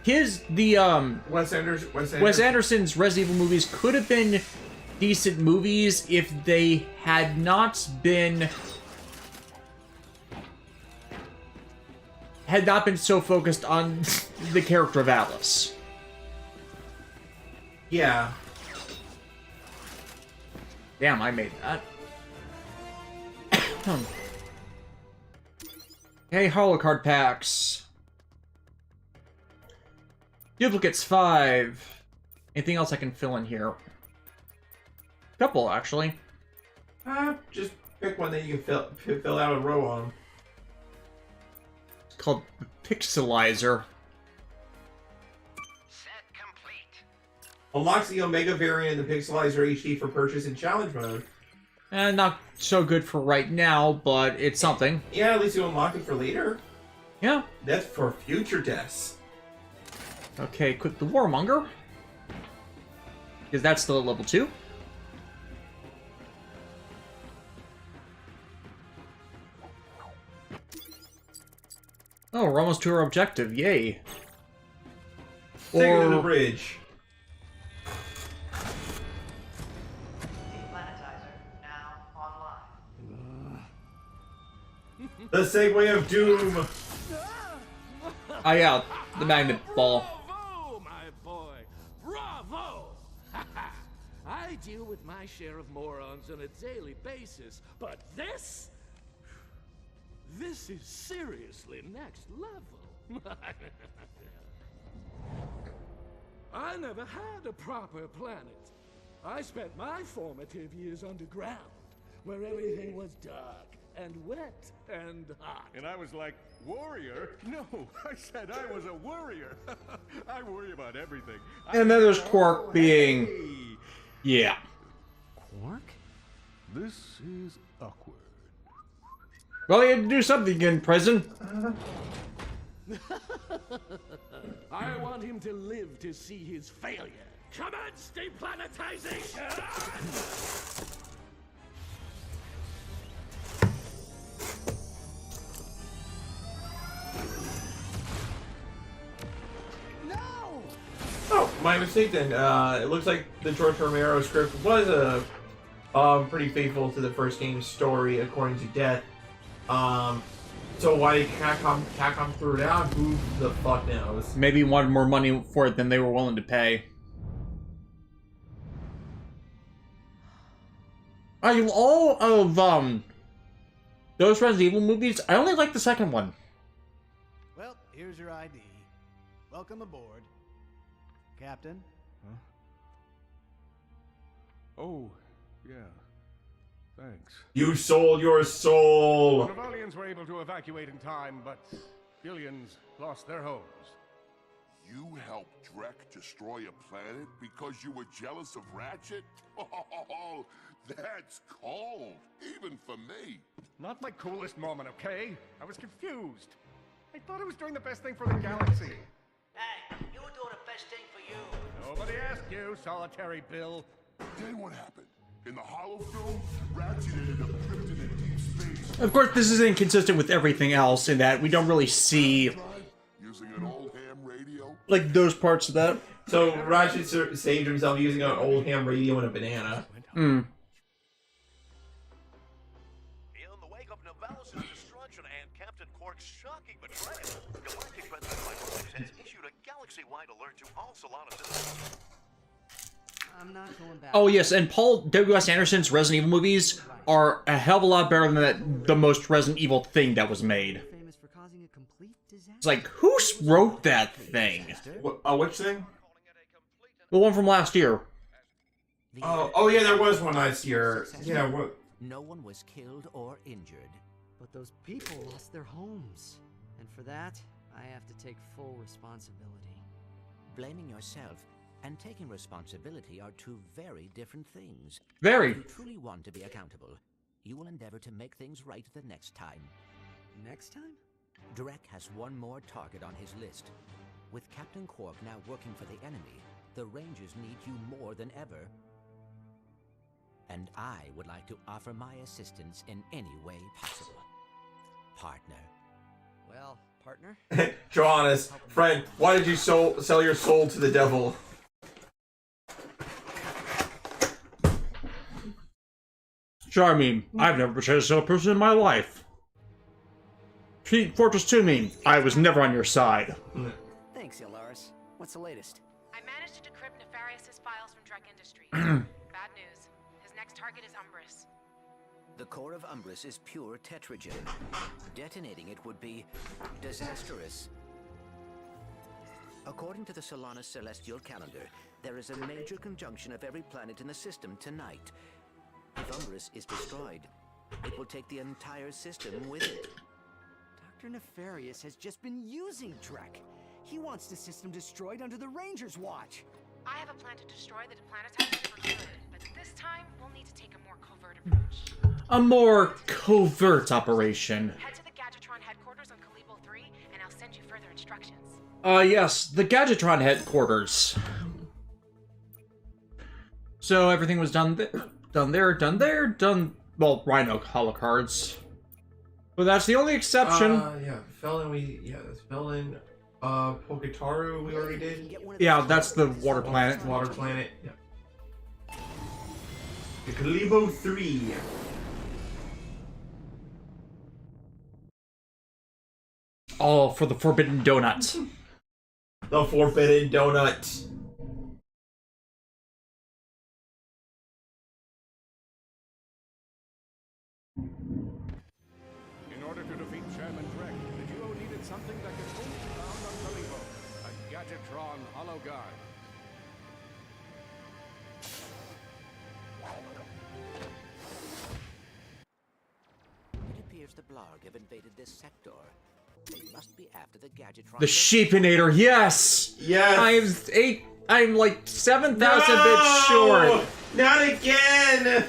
Wes Anderson's Resident Evil movies could have been decent movies if they had not been so focused on the character of Alice. Yeah. Damn, I made that. Hey, holocard packs. Duplicates 5. Anything else I can fill in here? Couple, actually. Just pick one that you can fill out a row on. It's called the Pixelizer. Set complete. Unlocks the Omega variant of the Pixelizer HD for purchase in challenge mode. And not so good for right now, but it's something. Yeah, at least you unlock it for later. Yeah. That's for future deaths. Okay, equip the Warmonger. Because that's still at level 2. Oh, we're almost to our objective. Yay. Take it to the bridge. Planetizer now online. The Segway of Doom. Ah, yeah, the magnet ball. Bravo, my boy! Bravo! I deal with my share of morons on a daily basis, but this is seriously next level. I never had a proper planet. I spent my formative years underground, where everything was dark and wet and hot. And I was like, warrior? No, I said I was a worrier. I worry about everything. And then there's Quark being... Hey, Yeah. Quark? this is awkward. Well, he had to do something in prison. I want him to live to see his failure. Commence deplanetization! Oh, my mistake then. It looks like the George Romero script was pretty faithful to the first game's story, according to Death. So why Capcom threw it out? Who the fuck knows? Maybe he wanted more money for it than they were willing to pay. All of those Resident Evil movies, I only like the second one. Well, here's your ID. Welcome aboard. Captain? Oh, yeah. Thanks. You sold your soul! The Navalians were able to evacuate in time, but billions lost their homes. You helped Drek destroy a planet because you were jealous of Ratchet? Oh, that's cold, even for me. Not my coolest moment, okay? I was confused. I thought I was doing the best thing for the galaxy. Hey, you were doing the best thing for you. Nobody asked you, solitary Bill. Then what happened? In the Hollow film, Ratchet ended up drifting in deep space. Of course, this is inconsistent with everything else in that we don't really see, Using an old ham radio. like, those parts of that. So Ratchet saved himself using an old ham radio and a banana. Hmm. In the wake of Novalis' destruction and Captain Quark's shocking betrayal, Galactic President Michael 6 has issued a galaxy-wide alert to all Solana systems. I'm not going back. Oh, yes, and Paul W.S. Anderson's Resident Evil movies are a hell of a lot better than the most Resident Evil thing that was made. Famous for causing a complete disaster. It's like, who wrote that thing? Which thing? The one from last year. Oh yeah, there was one last year. Yeah, what? No one was killed or injured. But those people lost their homes. And for that, I have to take full responsibility. Blaming yourself and taking responsibility are two very different things. Very. If you truly want to be accountable, you will endeavor to make things right the next time. Next time? Drek has one more target on his list. With Captain Quark now working for the enemy, the Rangers need you more than ever. And I would like to offer my assistance in any way possible. Partner. Well, partner? Johannes, friend, why did you sell your soul to the devil? Charming, I've never betrayed a single person in my life. Treat Fortress 2 me, I was never on your side. Thanks, Ilaris. What's the latest? I managed to decrypt Nefarious' files from Drek Industries. Bad news. His next target is Umbris. The core of Umbris is pure tetragen. Detonating it would be disastrous. According to the Solana celestial calendar, there is a major conjunction of every planet in the system tonight. If Umbris is destroyed, it will take the entire system with it. Dr. Nefarious has just been using Drek. He wants the system destroyed under the Rangers' watch. I have a plan to destroy the Deplanetizer for good, but this time we'll need to take a more covert approach. A more covert operation. Head to the Gadgetron headquarters on Kalibo 3, and I'll send you further instructions. Yes, the Gadgetron headquarters. So everything was done there. Well, Rhino holocards. But that's the only exception. Yeah, that's Felon. Poketaru, we already did. Yeah, that's the water planet. Water planet. Yeah. The Kalibo 3. All for the Forbidden Donut. The Forbidden Donut. In order to defeat Chairman Drek, the duo needed something that could only be found on Kalibo, a Gadgetron hologuard. It appears the Blarg have invaded this sector. They must be after the Gadgetron. The Sheepinator, yes! Yes! I'm like 7,000 bits short. Not again!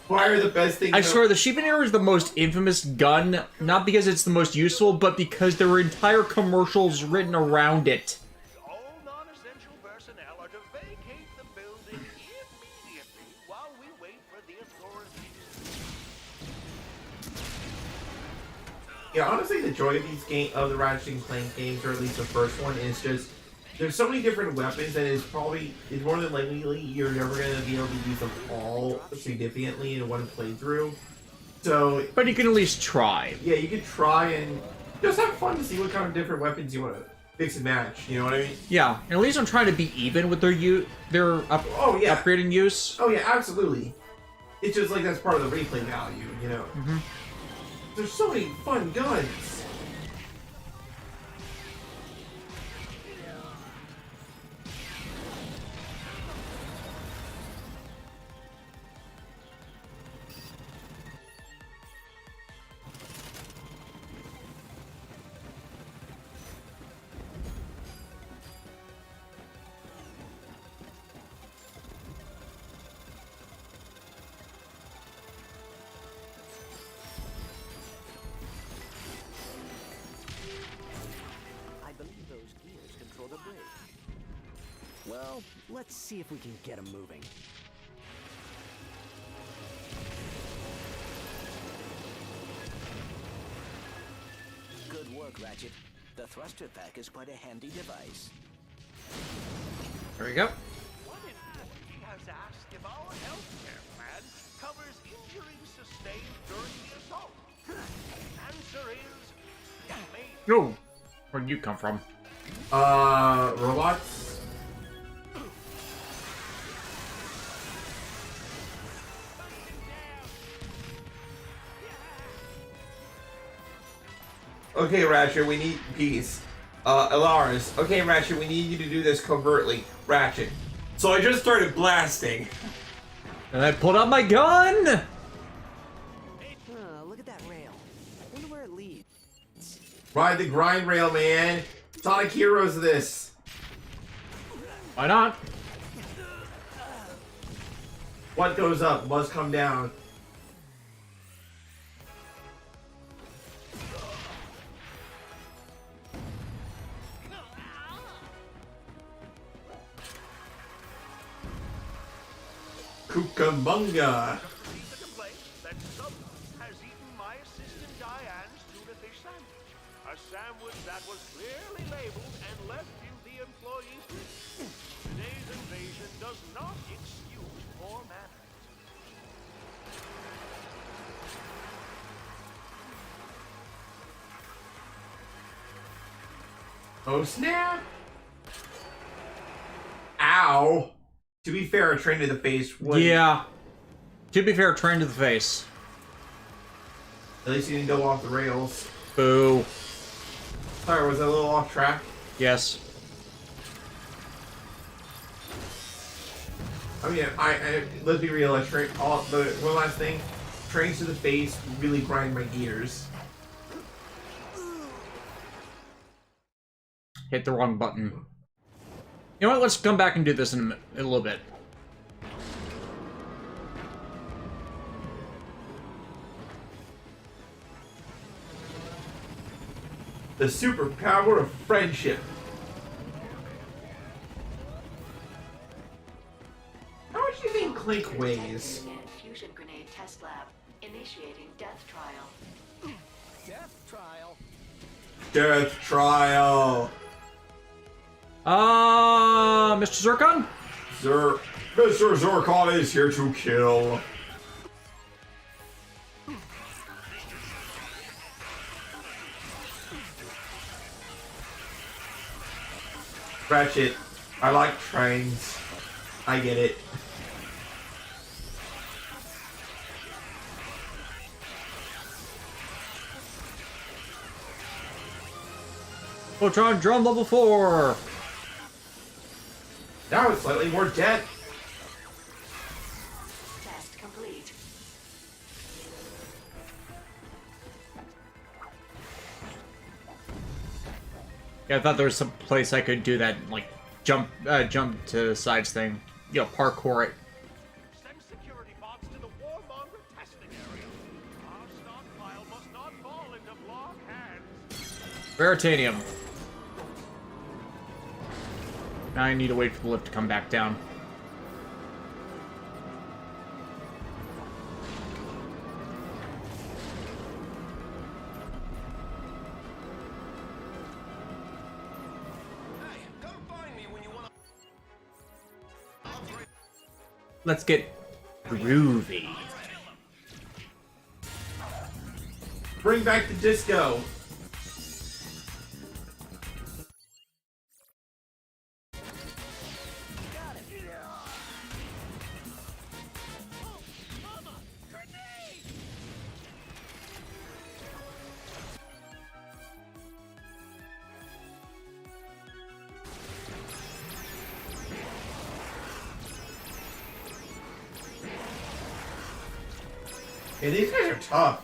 Fire the best thing. I swear, the Sheepinator is the most infamous gun, not because it's the most useful, but because there were entire commercials written around it. All non-essential personnel are to vacate the building immediately while we wait for the authorities. Yeah, honestly, the joy of these of the Ratchet and Clank games, or at least the first one, is just there's so many different weapons that it's more than likely you're never gonna be able to use them all significantly in one playthrough. So, but you can at least try. Yeah, you can try and just have fun to see what kind of different weapons you want to mix and match. You know what I mean? Yeah, and at least I'm trying to be even with their upgrade and use. Oh yeah, absolutely. It's just like that's part of the replay value, you know. There's so many fun guns. Well, let's see if we can get them moving. Good work, Ratchet. The thruster pack is quite a handy device. There we go. One employee has asked if our healthcare plan covers injuries sustained during the assault. Answer is maybe. No, where'd you come from? Robots. Okay, Ratchet, we need peace. Ilaris. Okay, Ratchet, we need you to do this covertly. Ratchet. So I just started blasting. And I pulled out my gun! Look at that rail. I wonder where it leads. Ride the grind rail, man. Sonic Heroes this. Why not? What goes up must come down. Cucamonga. Received a complaint that someone has eaten my assistant Diane's tuna fish sandwich. A sandwich that was clearly labeled and left in the employee's room. Today's invasion does not excuse poor manners. Oh snap! Ow! To be fair, a train to the face would. Yeah. To be fair, train to the face. At least you didn't go off the rails. Boo. Sorry, was I a little off track? Yes. I mean, let's be real. One last thing, trains to the face really grind my gears. Hit the wrong button. You know what? Let's come back and do this in a little bit. The superpower of friendship. How much do you think Clank weighs? Fusion grenade test lab. Initiating death trial. Death trial? Death trial. Mr. Zircon? Mr. Zircon is here to kill. Ratchet, I like trains. I get it. Photon drum level 4. Now it's slightly more dead. Test complete. Yeah, I thought there was some place I could do that, like, jump to the sides thing. You know, parkour it. Send security bots to the warmonger testing area. Our stockpile must not fall into block hands. Veritanium. Now I need to wait for the lift to come back down. Let's get groovy. Bring back the disco. Hey, these guys are tough.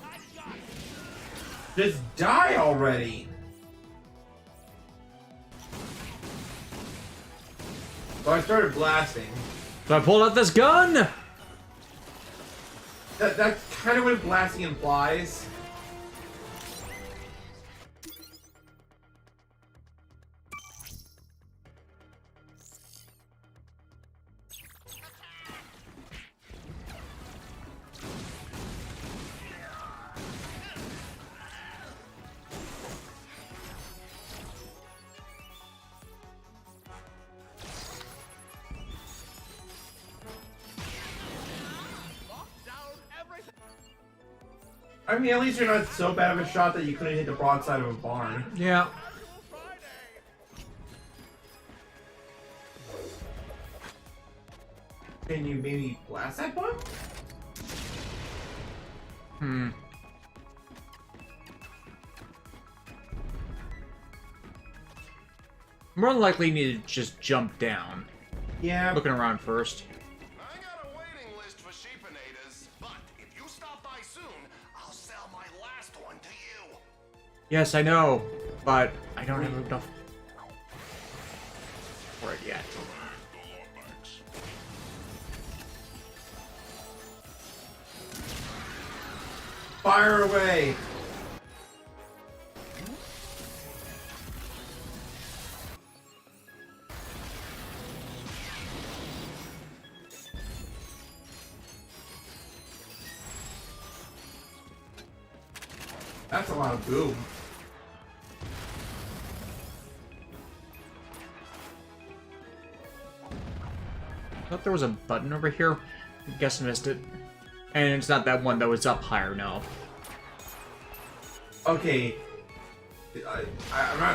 Just die already. So I started blasting. So I pulled out this gun! That's kind of what blasting implies. I mean, at least you're not so bad of a shot that you couldn't hit the broadside of a barn. Yeah. Can you maybe blast that one? More than likely need to just jump down. Yeah. Looking around first. I got a waiting list for sheepanators, but if you stop by soon, I'll sell my last one to you. Yes, I know, but I don't have enough for it yet. Fire away! That's a lot of boom. I thought there was a button over here. I guess I missed it. And it's not that one that was up higher, no. Okay. I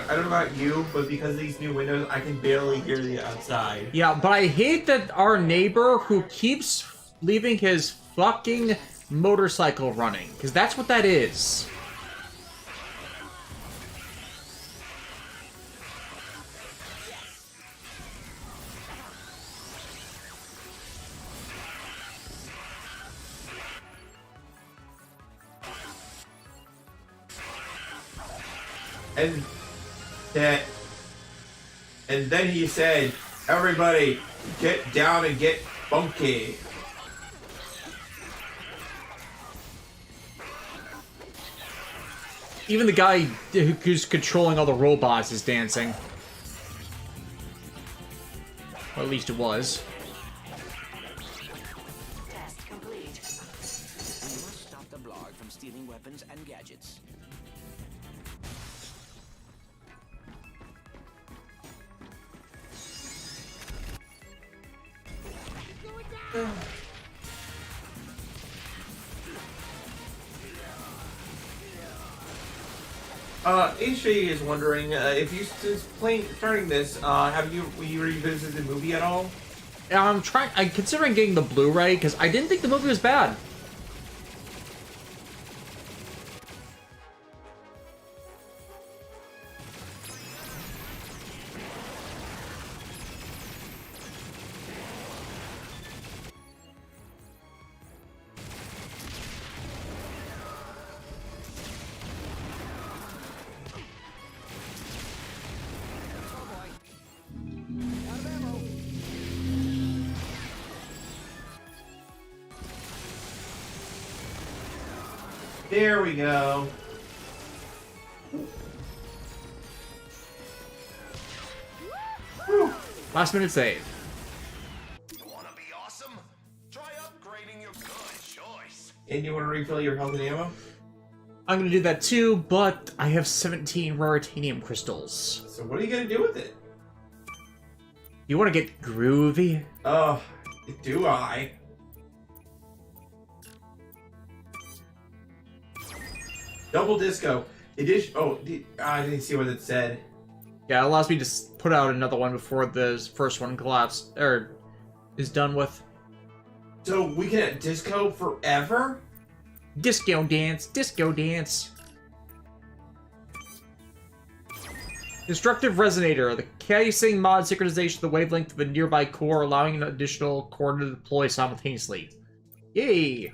don't know about you, but because of these new windows, I can barely hear the outside. Yeah, but I hate that our neighbor who keeps leaving his fucking motorcycle running, because that's what that is. And then he said, "Everybody, get down and get funky." Even the guy who's controlling all the robots is dancing. Or at least it was. Test complete. We must stop the blog from stealing weapons and gadgets. HJ is wondering if you since starting this, have you revisited the movie at all? I'm considering getting the Blu-ray because I didn't think the movie was bad. There we go. Whew. Last minute save. Wanna be awesome? Try upgrading your good choice. And you want to refill your health and ammo? I'm gonna do that too, but I have 17 raritanium crystals. So what are you gonna do with it? You wanna get groovy? Oh, do I? Double disco edition. Oh, I didn't see what it said. Yeah, it allows me to put out another one before the first one collapsed or is done with. So we can have disco forever? Disco dance, disco dance. Destructive resonator. The casing mod synchronization of the wavelength of a nearby core, allowing an additional core to deploy simultaneously. Yay!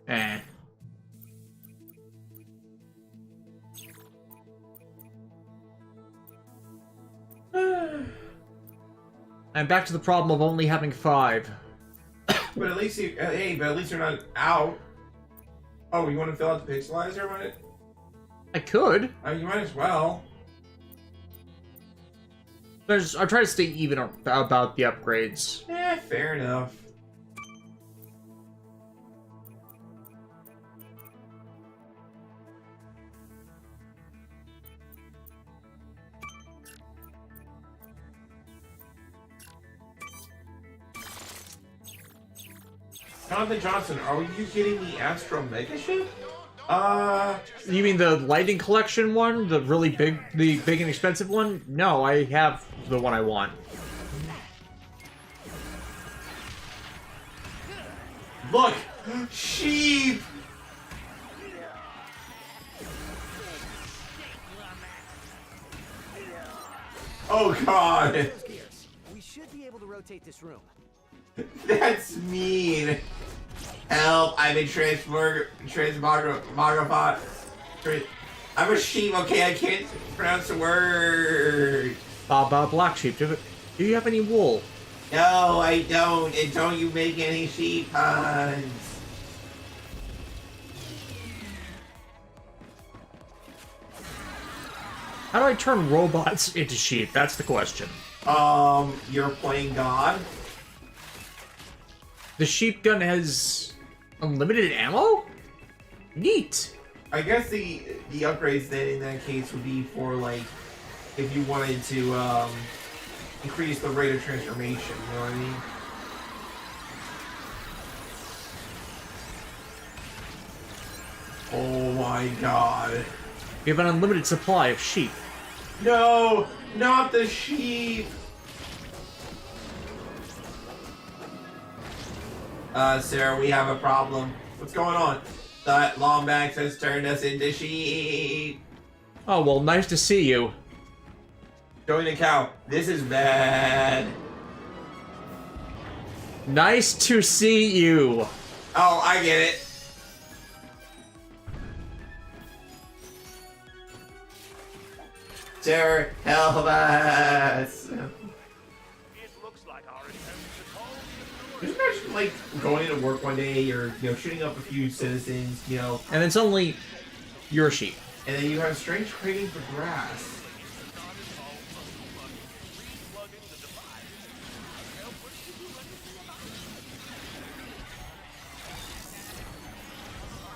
Eh. I'm back to the problem of only having 5. But at least you, hey, but at least you're not out. Oh, you want to fill out the pixelizer on it? I could. You might as well. I try to stay even about the upgrades. Fair enough. Jonathan Johnson, are you getting the Astro Mega ship? You mean the Lightning Collection one? The really big, and expensive one? No, I have the one I want. Look! Sheep! Oh god! We should be able to rotate this room. That's mean. Help! I've been transmogrified. I'm a sheep. Okay, I can't pronounce the word. Black sheep. Do you have any wool? No, I don't. And don't you make any sheep puns. How do I turn robots into sheep? That's the question. You're playing God. The sheep gun has unlimited ammo? Neat. I guess the upgrades then in that case would be for like if you wanted to increase the rate of transformation, you know what I mean? Oh my god. We have an unlimited supply of sheep. No! Not the sheep! Sarah, we have a problem. What's going on? That Lombax has turned us into sheep. Oh, well, nice to see you. Showing the cow. This is bad. Nice to see you. Oh, I get it. Sarah, help us. Just imagine, like, going into work one day, or, you know, shooting up a few citizens, you know. And then suddenly, you're a sheep. And then you have a strange craving for grass.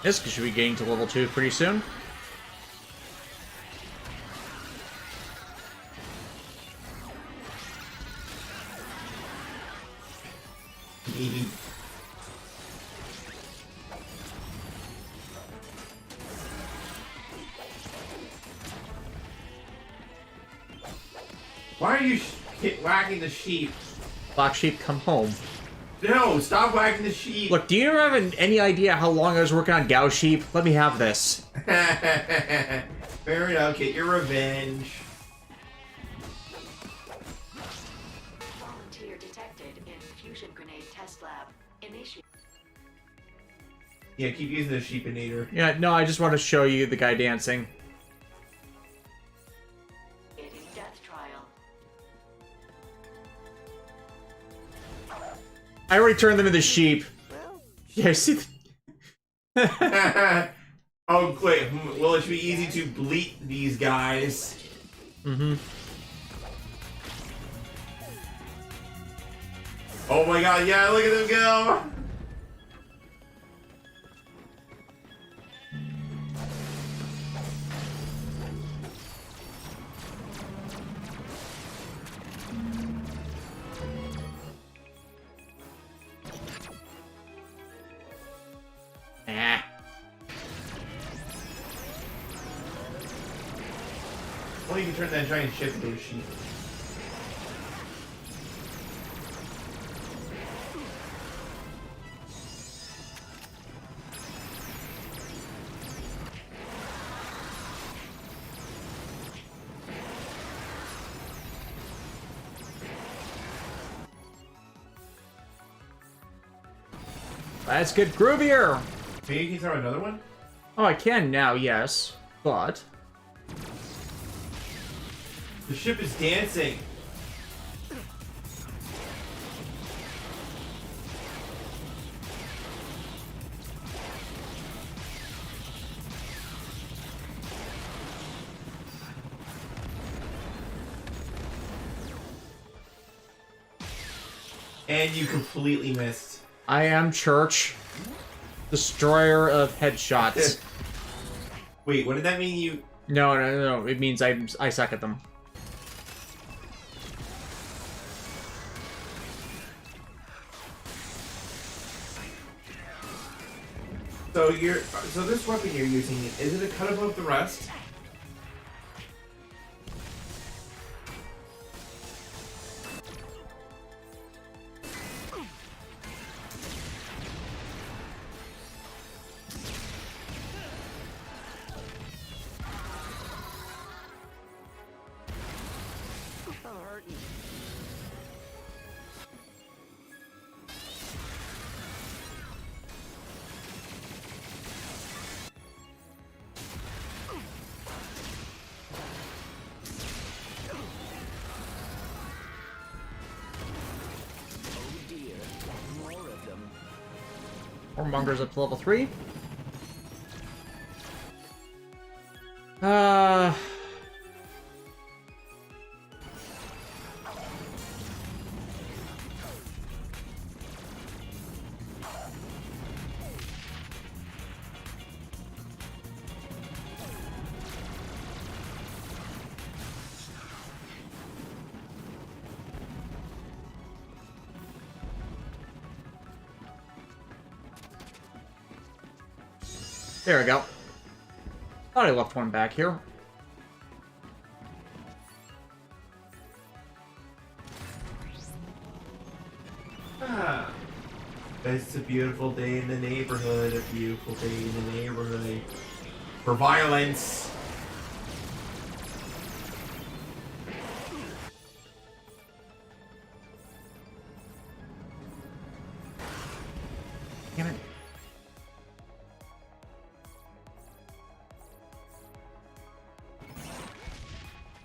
This should be getting to level 2 pretty soon. Why are you whacking the sheep? Black sheep, come home. No, stop whacking the sheep. Look, do you have any idea how long I was working on Gao sheep? Let me have this. Fair enough, get your revenge. Volunteer detected in fusion grenade test lab. Initiate. Yeah, keep using the sheepinator. Yeah, no, I just want to show you the guy dancing. Death trial. I already turned them into sheep. Yeah, see. Oh, quick. Well, it should be easy to bleat these guys. Mm-hmm. Oh my god, yeah, look at them go! Ah. Well, you can turn that giant ship into a sheep. Let's get groovier! Maybe you can throw another one? Oh, I can now, yes. But... The ship is dancing! And you completely missed. I am Church. Destroyer of headshots. Wait, what did that mean you... No. It means I suck at them. So this weapon you're using, is it a cut above the rest? Whoremongers up to level 3. There we go. Thought I left one back here. Ah, it's a beautiful day in the neighborhood. A beautiful day in the neighborhood. For violence. Damn it.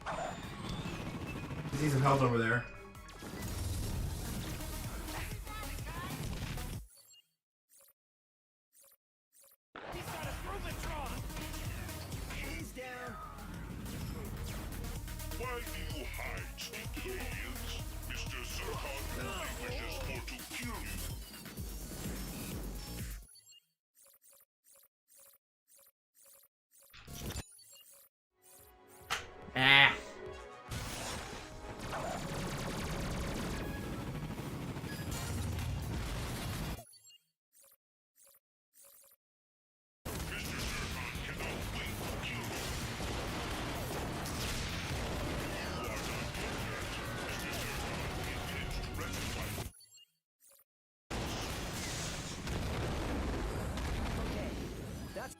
I see some health over there. He's down. Why do you hide, sneaky aliens? Mr. Zurkon only wishes for to kill you. Ah. That's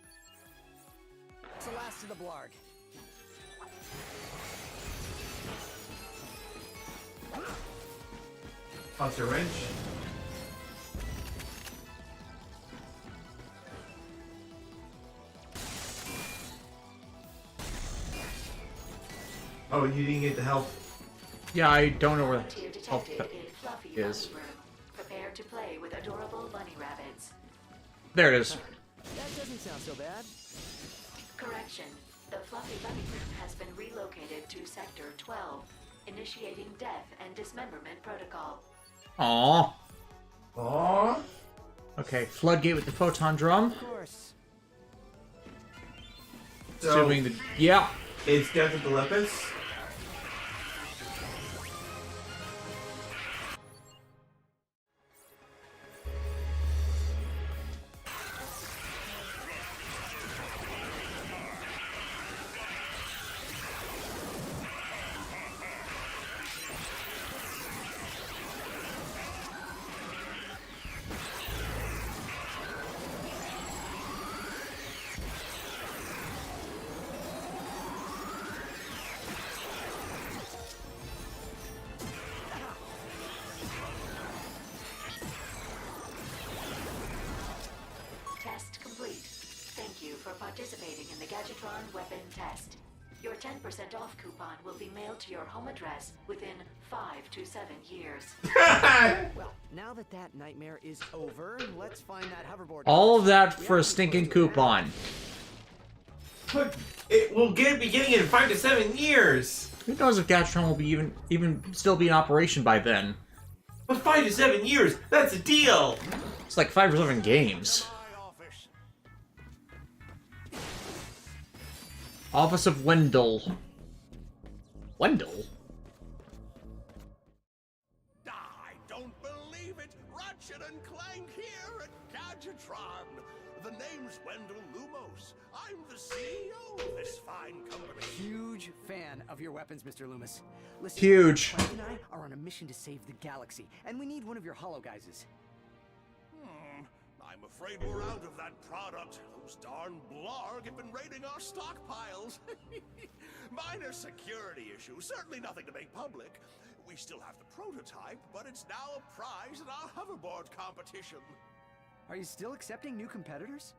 the last of the blarg. Toss your wrench. Oh, you didn't get the health. Yeah, I don't know where Frontier the health detected in Fluffy is. Bunny Room. Prepare to play with adorable bunny rabbits. There it is. That doesn't sound so bad. Correction. The Fluffy Bunny Room has been relocated to Sector 12, initiating death and dismemberment protocol. Aww. Aww. Okay, floodgate with the photon drum. Of course. So, Doing the yeah. it's Death of the Lepus. Test complete. Thank you for participating in the Gadgetron weapon test. Your 10% off coupon will be mailed to your home address within 5 to 7 years. Well, now that that nightmare is over, let's find that hoverboard. All of that for a stinking coupon. Look, it will be getting it in 5 to 7 years. Who knows if Gatron will be even still be in operation by then? But 5 to 7 years, that's a deal. It's like 5 or 7 games. Office of Wendell. Wendell? I don't believe it! Ratchet and Clank here at Gadgetron! The name's Wendell Lumos. I'm the CEO of this fine company. Huge fan of your weapons, Mr. Loomis. Listen, Huge. Clank and I are on a mission to save the galaxy, and we need one of your holo guises. I'm afraid we're out of that product. Those darn blarg have been raiding our stockpiles. Minor security issue, certainly nothing to make public. We still have the prototype, but it's now a prize in our hoverboard competition. Are you still accepting new competitors?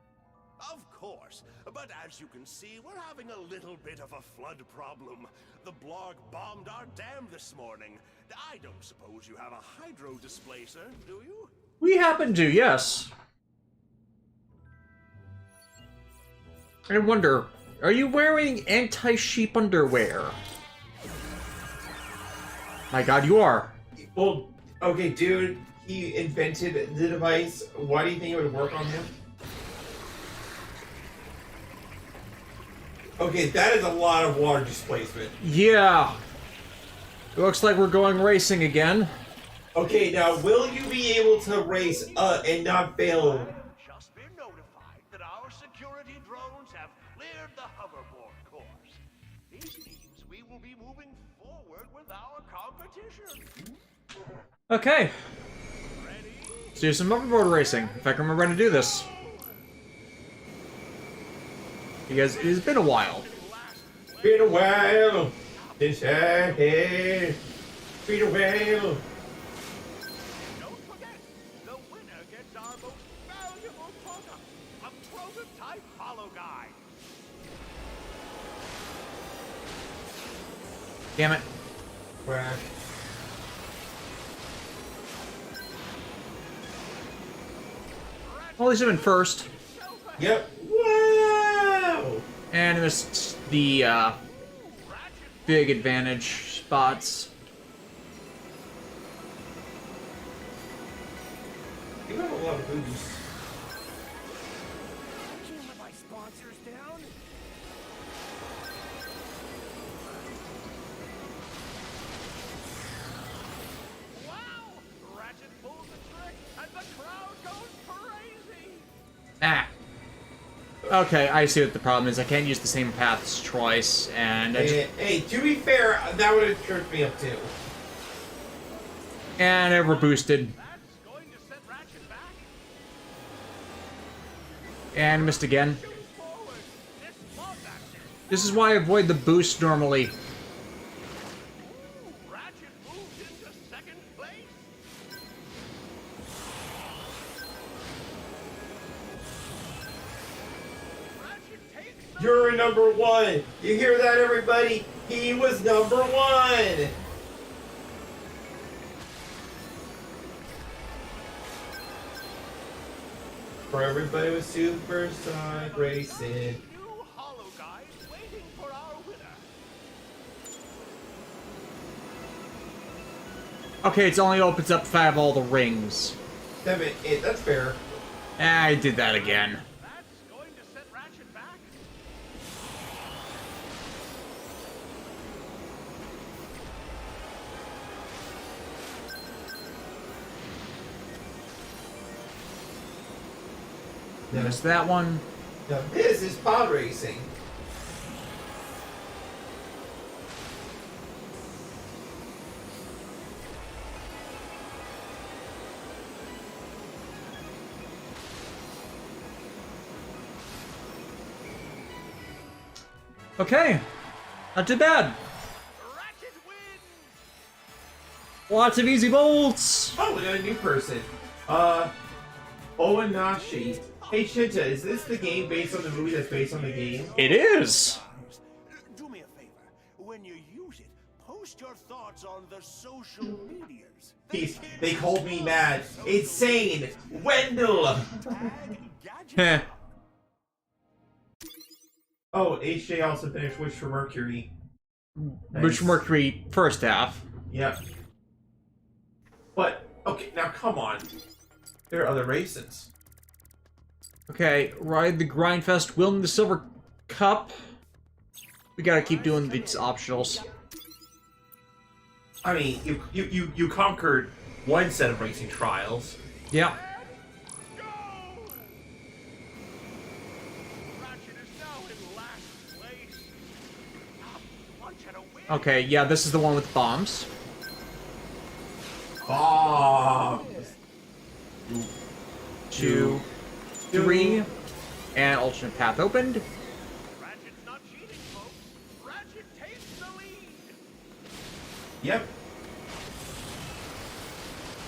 Of course, but as you can see, we're having a little bit of a flood problem. The blarg bombed our dam this morning. I don't suppose you have a hydro displacer, do you? We happen to, yes. I wonder, are you wearing anti-sheep underwear? My god, you are. Well, okay, dude, he invented the device. Why do you think it would work on him? Okay, that is a lot of water displacement. Yeah. It looks like we're going racing again. Okay, now, will you be able to race and not fail? Just been notified that our security be moving forward with our competition. Okay. Let's do some hoverboard racing, if I can remember how to do this. Because it has been a while. Been a while since I had. Been a while. Don't forget, the winner gets our most valuable product, a prototype hollow guide. Damn it. Crash. Well, at least I've been first. Yep. Wow! And I missed the big advantage spots. You have a lot of booze. Can't let my sponsors down. Wow! Ratchet pulls the trick, and the crowd goes crazy. Ah. Okay, I see what the problem is. I can't use the same paths twice, and I just... Hey, to be fair, that would have tripped me up too. And I overboosted. And missed again. This is why I avoid the boost normally. You're number one. You hear that, everybody? He was number one. For everybody with supersonic racing. New hollow guide waiting for our winner. Okay, it only opens up if I have all the rings. That's fair. I did that again. That's going to set Ratchet back. Missed that one. Now this is pod racing. Okay. Not too bad. Lots of easy bolts. Oh, we got a new person. Owanashi. Hey Shinta, is this the game based on the movie that's based on the game? It is. Do me a favor. When you use it, post your thoughts on the social medias. They called me mad. Insane. Wendell. Heh. Oh, HJ also finished Wish for Mercury. Which Mercury first half. Yep. But, okay, now come on. There are other races. Okay, ride the Grindfest, win the Silver Cup. We gotta keep doing these optionals. I mean, you conquered one set of racing trials. Yeah. Okay, yeah, this is the one with bombs. Bombs. 2, 3, and alternate path opened. Ratchet's not cheating, folks. Ratchet takes the lead. Yep.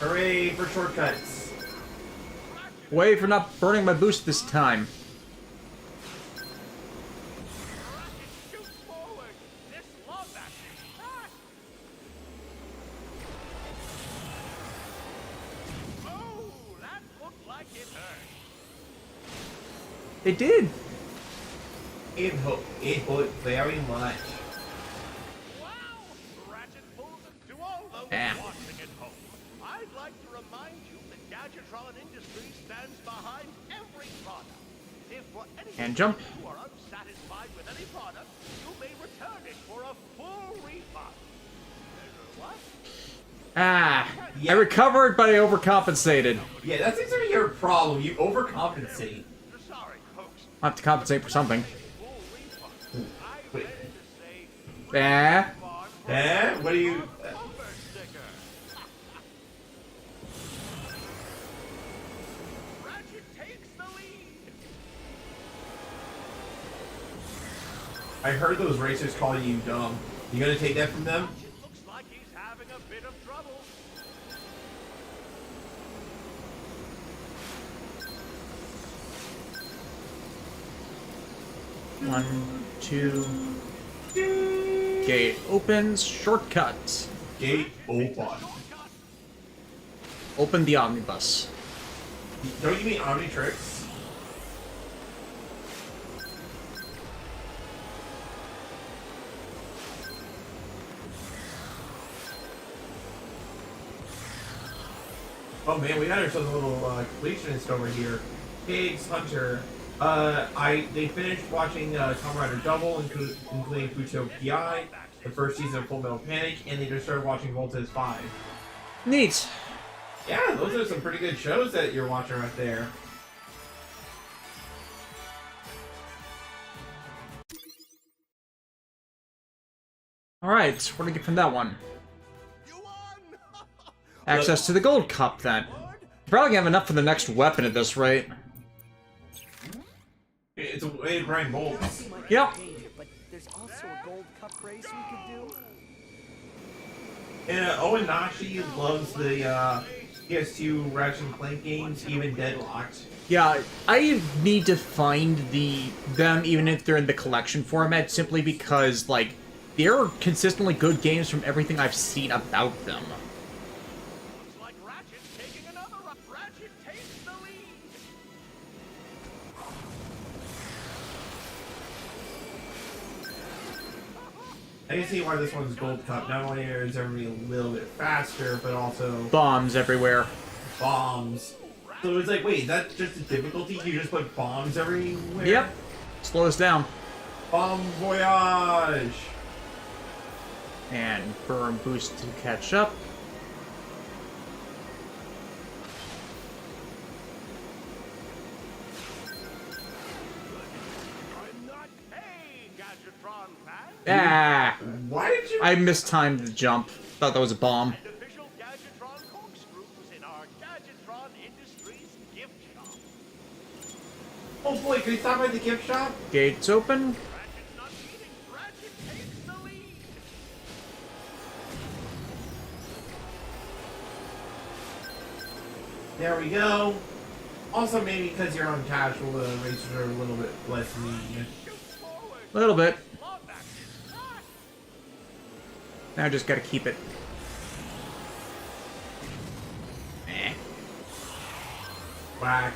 Hooray for shortcuts. Way for not burning my boost this time. It did. It hurt very much. Ah. Watching at home, I'd like to remind you that Gadgetron Industries stands behind every product. If for any And jump. reason you are unsatisfied with any product, you may return it for a full refund. What? Ah, I recovered, but I overcompensated. Yeah, that seems to be your problem. You overcompensate. I have to compensate for something. Wait. Ah. Eh? What do you... I heard those racers call you dumb. You gonna take that from them? Looks like he's having a bit of trouble. One, two. Gate opens. Shortcut. Gate open. Open the omnibus. Don't you mean Omnitrix? Oh man, we got ourselves a little completionist over here. Pigs Hunter. They finished watching Tomb Raider Double, including Futo PI, the first season of Full Metal Panic, and they just started watching Voltes 5. Neat. Yeah, those are some pretty good shows that you're watching right there. Alright, what do we get from that one? Access to the gold cup, then. Probably gonna have enough for the next weapon at this rate. It's a way to grind gold. Yep. But there's also a gold cup race we could do. And Owen Nashi loves the PS2 Ratchet and Clank games, even Deadlocked. Yeah, I need to find them even if they're in the collection format, simply because, like, they're consistently good games from everything I've seen about them. Looks like Ratchet's taking another run. Ratchet takes the lead. I can see why this one's Gold Cup. Not only is everybody a little bit faster, but also Bombs everywhere. bombs. So it's like, wait, that's just a difficulty? You just put bombs everywhere? Yep. Slow us down. Bomb voyage! And burn boost to catch up. I'm not a Gadgetron fan. Ah! Why did you... I mistimed the jump. Thought that was a bomb. And official Gadgetron corkscrews in our Gadgetron Industries gift shop. Oh boy, can you stop by the gift shop? Gates open. Ratchet's not cheating. Ratchet takes the lead. There we go. Also, maybe because you're on casual, the racers are a little bit less mean. A little bit. Now I just gotta keep it. Eh. Whack.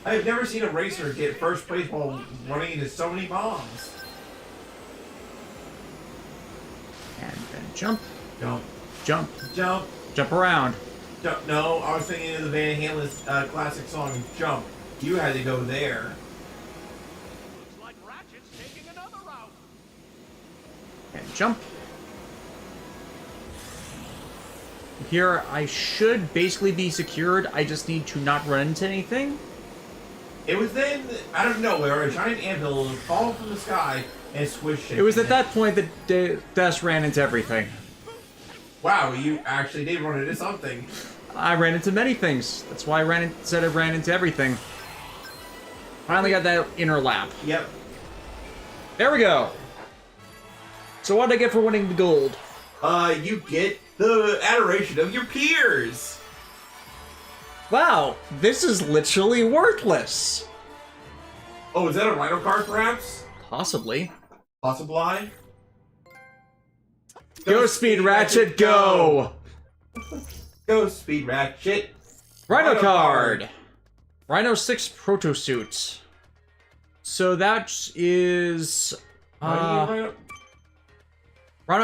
I've never seen a racer get first place while running into so many bombs. And then jump. Jump. Jump. Jump. Jump around. Jump. No, I was thinking of the Van Halen's classic song, Jump. You had to go there. Looks like Ratchet's taking another route. And jump. Here, I should basically be secured. I just need to not run into anything. It was then, out of nowhere, a giant anvil fall from the sky and squish it. It was at that point that Des ran into everything. Wow, you actually did run into something. I ran into many things. That's why I said I ran into everything. Finally got that inner lap. Yep. There we go. So what did I get for winning the gold? You get the adoration of your peers. Wow, this is literally worthless. Oh, is that a Rhino card, perhaps? Possibly. Possibly. Go Speed Ratchet, go! Go Speed Ratchet. Rhino card. Rhino 6 Proto Suit. So that is... Rhino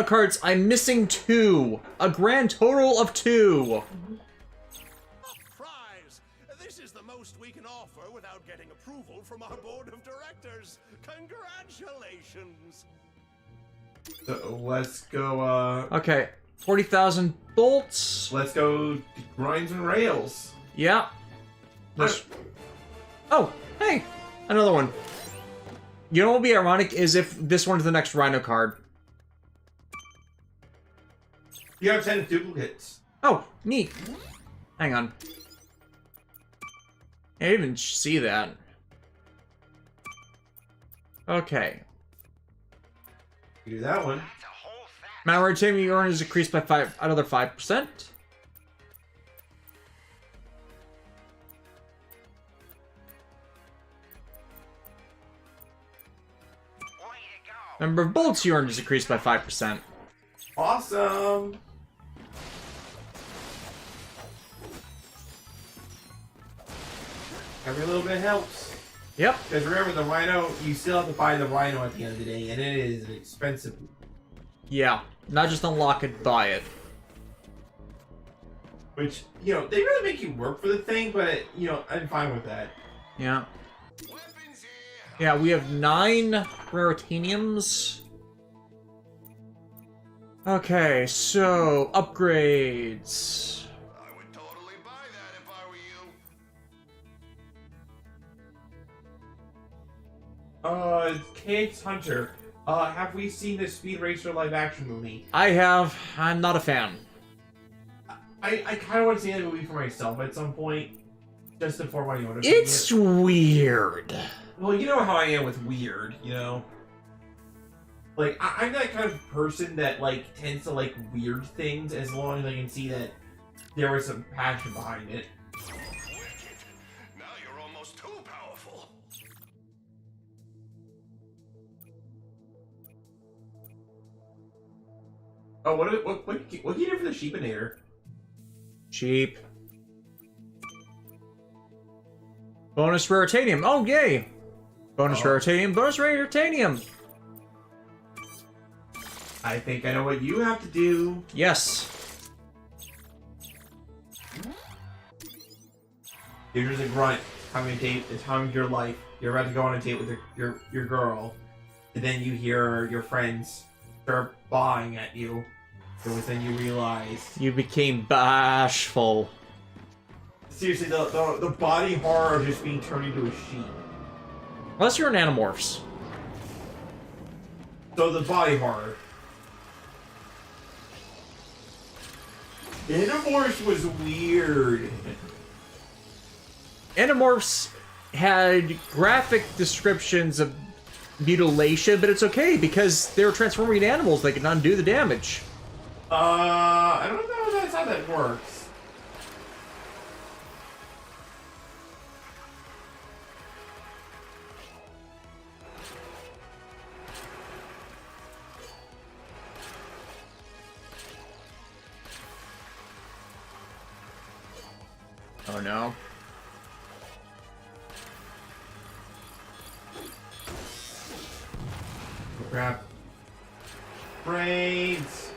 cards, I'm missing 2. A grand total of 2. Prize! This is the most we can offer without getting approval from our board of directors. Congratulations! So let's go, Okay, 40,000 bolts. let's go grinds and rails. Yeah. Oh, hey, another one. You know what would be ironic is if this one's the next Rhino card. You have 10 duplicates. Oh, neat. Hang on. I didn't even see that. Okay. You do that one. Amount of ratanium you earn is increased by another 5%. Number of bullets you earn is increased by 5%. Awesome. Every little bit helps. Yep. Because remember, the Rhino, you still have to buy the Rhino at the end of the day, and it is expensive. Yeah. Not just unlock it, buy it. Which, you know, they really make you work for the thing, but, you know, I'm fine with that. Yeah. Yeah, we have 9 raritaniums. Okay, so upgrades. KX Hunter. Have we seen the Speed Racer live action movie? I have. I'm not a fan. I kind of want to see that movie for myself at some point. Just to form my own opinion. It's weird. Well, you know how I am with weird, you know? Like, I'm that kind of person that, like, tends to like weird things as long as I can see that there was some passion behind it. Now you're almost too powerful. Oh, what can you do for the Sheepinator? Cheap. Bonus raritanium. Oh, yay! Bonus raritanium. Bonus raritanium. I think I know what you have to do. Yes. You're just a grunt having a date. The time of your life. You're about to go on a date with your girl, and then you hear your friends start bawling at you. It was then you realize you became bashful. Seriously, the body horror of just being turned into a sheep. Unless you're an Animorphs. So the body horror. Animorphs was weird. Animorphs had graphic descriptions of mutilation, but it's okay because they were transforming into animals. They could undo the damage. I don't know if that's how that works. Oh no. Crap. Brains.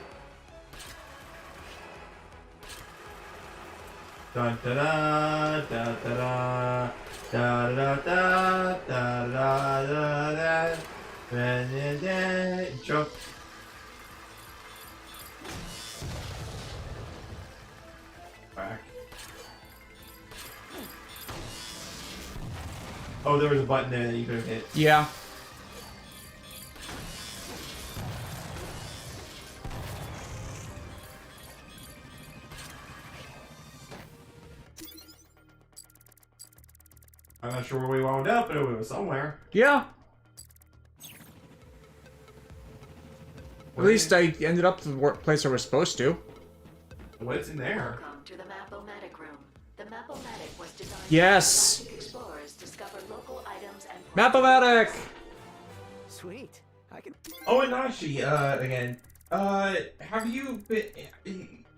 Da da da da da da da da da da da da da. Jump. Back. Oh, there was a button there that you could have hit. Yeah. I'm not sure where we wound up, but it was somewhere. Yeah. At least I ended up to the place I was supposed to. What's in there? Welcome to the Map-O-Matic room. The Map-O-Matic was designed Yes. to explorers discover local items and Map-O-Matic! Sweet. I can. Oh, and Nashi, again. Have you been...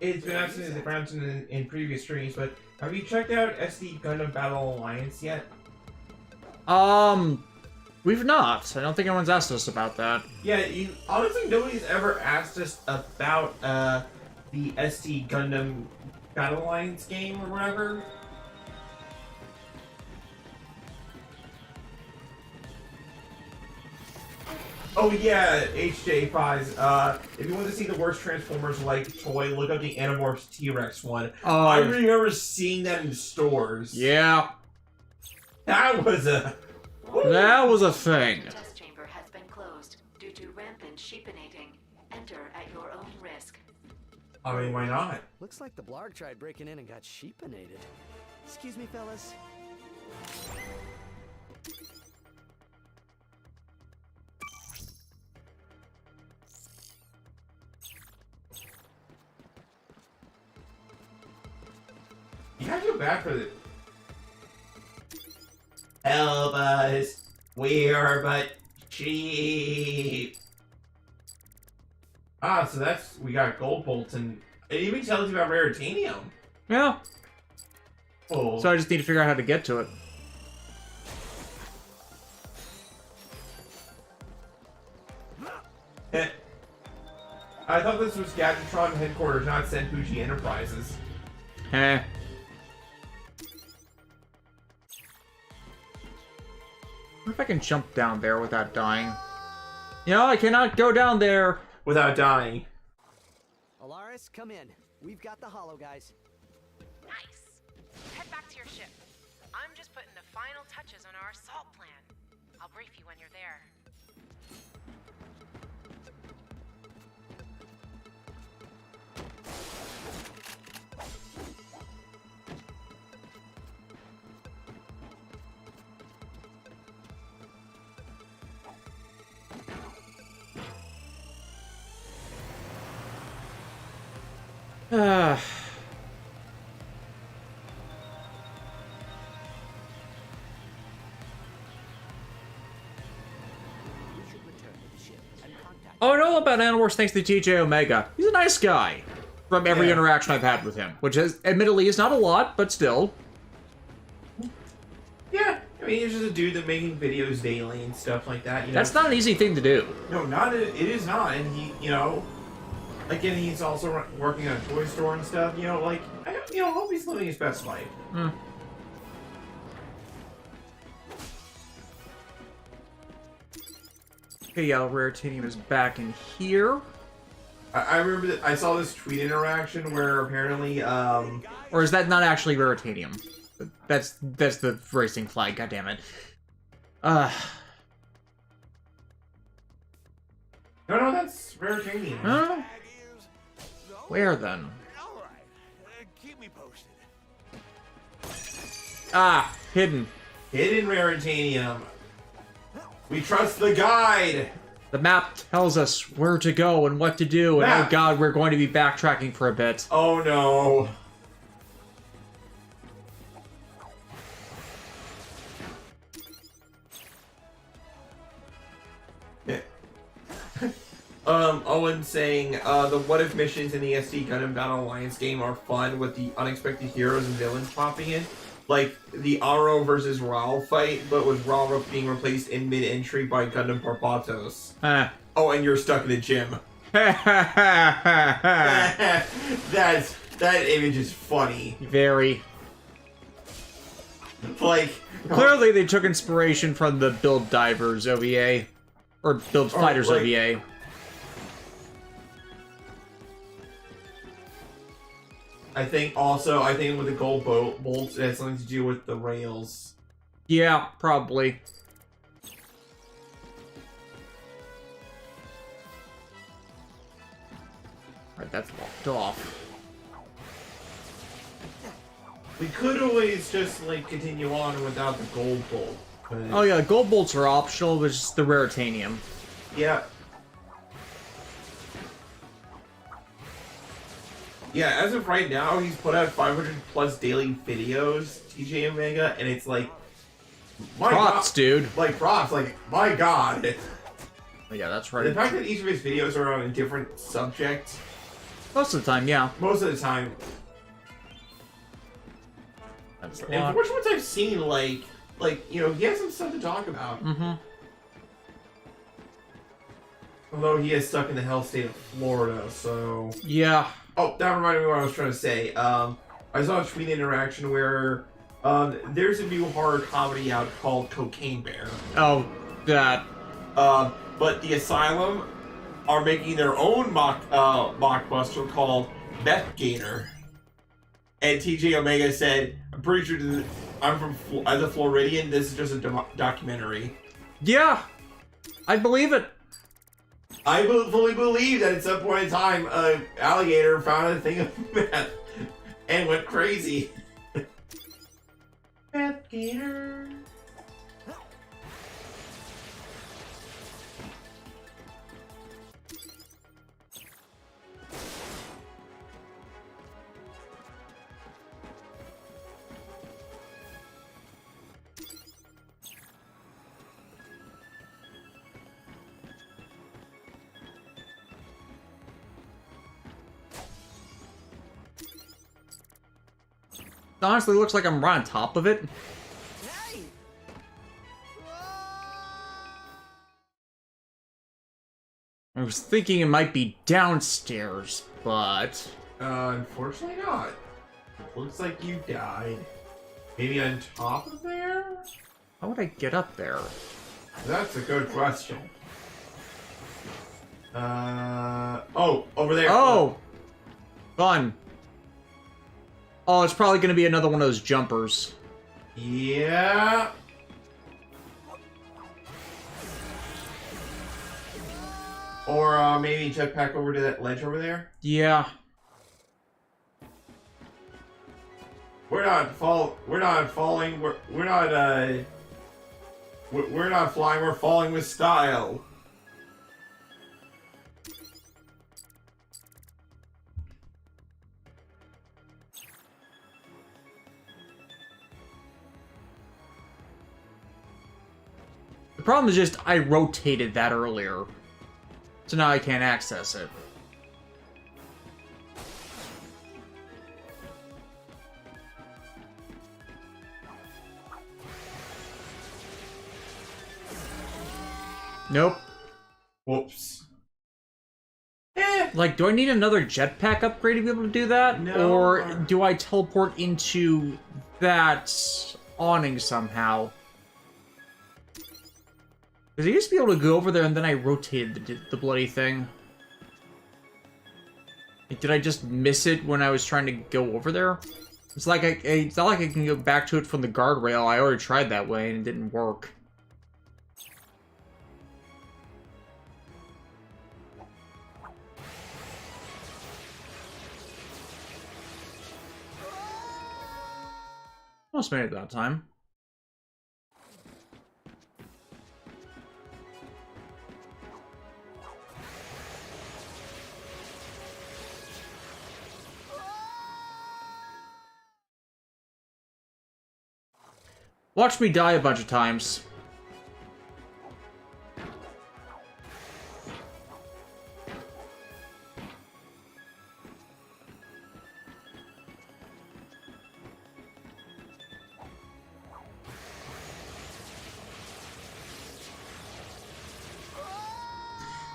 It's been asked in previous streams, but have you checked out SD Gundam Battle Alliance yet? We've not. I don't think anyone's asked us about that. Yeah, honestly, nobody's ever asked us about, the SD Gundam Battle Alliance game or whatever. Oh yeah, HJ Pies. If you want to see the worst Transformers-like toy, look up the Animorphs T-Rex one. I remember seeing that in stores. Yeah. That was a... That was a thing. The test chamber has been closed due to rampant sheepinating. Enter at your own risk. I mean, why not? Looks like the Blarg tried breaking in and got sheepinated. Excuse me, fellas. You gotta feel bad for the. Help us. We are but sheep. Ah, so that's. We got gold bolts, and it even tells you about raritanium. Yeah. Oh. So I just need to figure out how to get to it. I thought this was Gadgetron headquarters, not Senpuchi Enterprises. Heh. I wonder if I can jump down there without dying. No, I cannot go down there without dying. Alaris, come in. We've got the hollow guys. Nice. Head back to your ship. I'm just putting the final touches on our assault plan. I'll brief you when you're there. Oh, I know about Animorphs thanks to TJ Omega. He's a nice guy. From every interaction I've had with him. Which is, admittedly, is not a lot, but still. Yeah, I mean, he's just a dude that's making videos daily and stuff like that. You know? That's not an easy thing to do. No, it is not. And he, you know, again, he's also working on a toy store and stuff. You know, like, I hope he's living his best life. Okay, yeah, Raritanium is back in here. I remember that I saw this tweet interaction where apparently, Or is that not actually Raritanium? That's the racing flag, goddammit. No, that's Raritanium. Huh? Where then? Keep me posted. Ah, hidden. Hidden Raritanium. We trust the guide. The map tells us where to go and what to do, and oh god, we're going to be backtracking for a bit. Oh no. Owen saying, the what if missions in the SD Gundam Battle Alliance game are fun with the unexpected heroes and villains popping in. Like the Aro versus Raul fight, but with Raul being replaced in mid-entry by Gundam Barbatos. Oh, and you're stuck in a gym. That image is funny. Very. Like, clearly they took inspiration from the Build Divers OVA. Or Build Fighters OVA. I think with the gold bolts, it has something to do with the rails. Yeah, probably. Alright, that's locked off. We could always just, like, continue on without the gold bolt. But... Oh yeah, gold bolts are optional, but it's just the Raritanium. Yeah. Yeah, as of right now, he's put out 500 plus daily videos, TJ Omega, and it's like... Props, dude. Like, props, like, my god. Yeah, that's right. The fact that each of his videos are on a different subject... Most of the time, yeah. Most of the time. That's and which ones I've seen, like, you know, he has some stuff to talk about. Mm-hmm. Although he is stuck in the hell state of Florida, so... Yeah. Oh, that reminded me what I was trying to say. I saw a tweet interaction where there's a new horror comedy out called Cocaine Bear. Oh, that. But the Asylum are making their own mockbuster called Meth Gator. And TJ Omega said, I'm pretty sure as a Floridian, this is just a documentary. Yeah! I believe it. I fully believe that at some point in time, an alligator found a thing of meth and went crazy. Meth gator. It honestly looks like I'm right on top of it. Hey! I was thinking it might be downstairs, but... Unfortunately not. Looks like you died. Maybe on top of there? How would I get up there? That's a good question. Oh, over there. Oh! Fun. Oh, it's probably going to be another one of those jumpers. Yeah. Or maybe jetpack over to that ledge over there. Yeah. We're not falling. We're not flying. We're falling with style. The problem is just I rotated that earlier. So now I can't access it. Nope. Whoops. Like, do I need another jetpack upgrade to be able to do that? No. Or do I teleport into that awning somehow? Because I used to be able to go over there and then I rotated the bloody thing. Like, did I just miss it when I was trying to go over there? It's like it's not like I can go back to it from the guardrail. I already tried that way and it didn't work. Almost made it that time. Watch me die a bunch of times.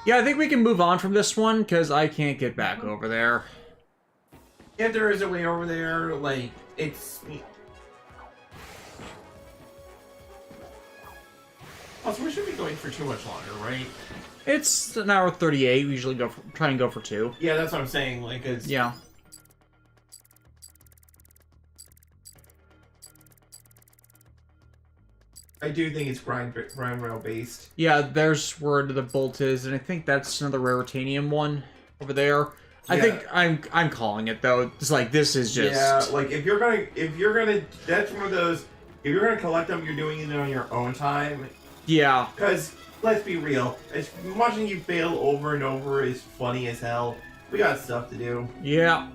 Yeah, I think we can move on from this one, because I can't get back over there. If there is a way over there, like, it's... Also, we shouldn't be going for too much longer, right? It's an hour 38. We usually try and go for 2. Yeah, that's what I'm saying. Like, it's... Yeah. I do think it's grind rail based. Yeah, there's where the bolt is, and I think that's another raritanium one over there. Yeah. I think I'm calling it though. It's like this is just like if you're gonna that's one of those. If you're gonna collect them, you're doing it on your own time. Yeah. Because let's be real, watching you fail over and over is funny as hell. We got stuff to do. Yeah.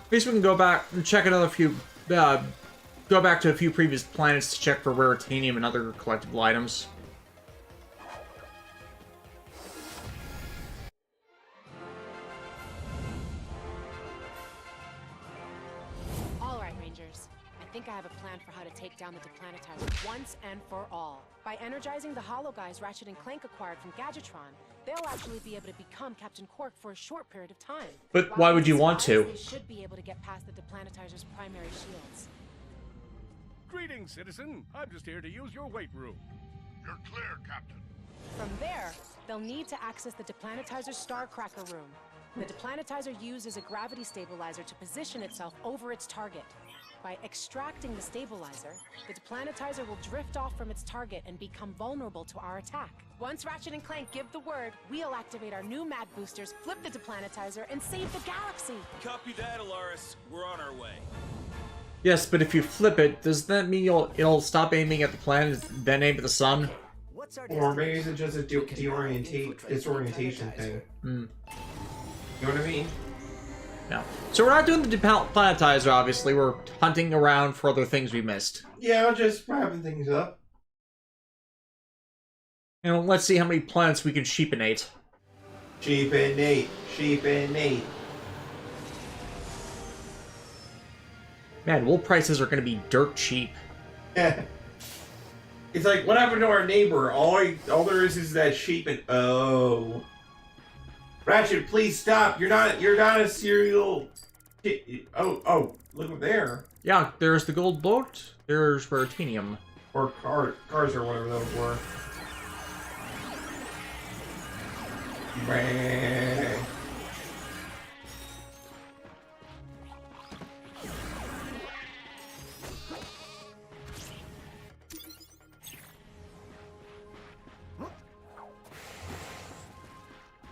At least we can go back and check another few. Go back to a few previous planets to check for raritanium and other collectible items. All right, Rangers. I think I have a plan for how to take down the Deplanetizer once and for all. By energizing the Hollow Guys Ratchet and Clank acquired from Gadgetron, they'll actually be able to become Captain Quark for a short period of time. But why would you want to? They should be able to get past the Deplanetizer's primary shields. Greetings, citizen. I'm just here to use your weight room. You're clear, Captain. From there, they'll need to access the Deplanetizer's Starcracker room. The Deplanetizer uses a gravity stabilizer to position itself over its target. By extracting the stabilizer, the deplanetizer will drift off from its target and become vulnerable to our attack. Once Ratchet and Clank give the word, we'll activate our new mag boosters, flip the deplanetizer, and save the galaxy. Copy that, Alaris. We're on our way. Yes, but if you flip it, does that mean it'll stop aiming at the planet, then aim at the sun? Or maybe it's just a disorientation thing. Hmm. You know what I mean? No. So we're not doing the planetizer, obviously. We're hunting around for other things we missed. Yeah, I'm just wrapping things up. And let's see how many planets we can sheepinate. Sheepinate. Sheepinate. Man, wool prices are going to be dirt cheap. Yeah. It's like, what happened to our neighbor? All there is that sheep and... Oh. Ratchet, please stop. You're not a serial... Oh, look up there. Yeah, there's the gold boat. There's Veritanium. Or cars or whatever those were. Meh.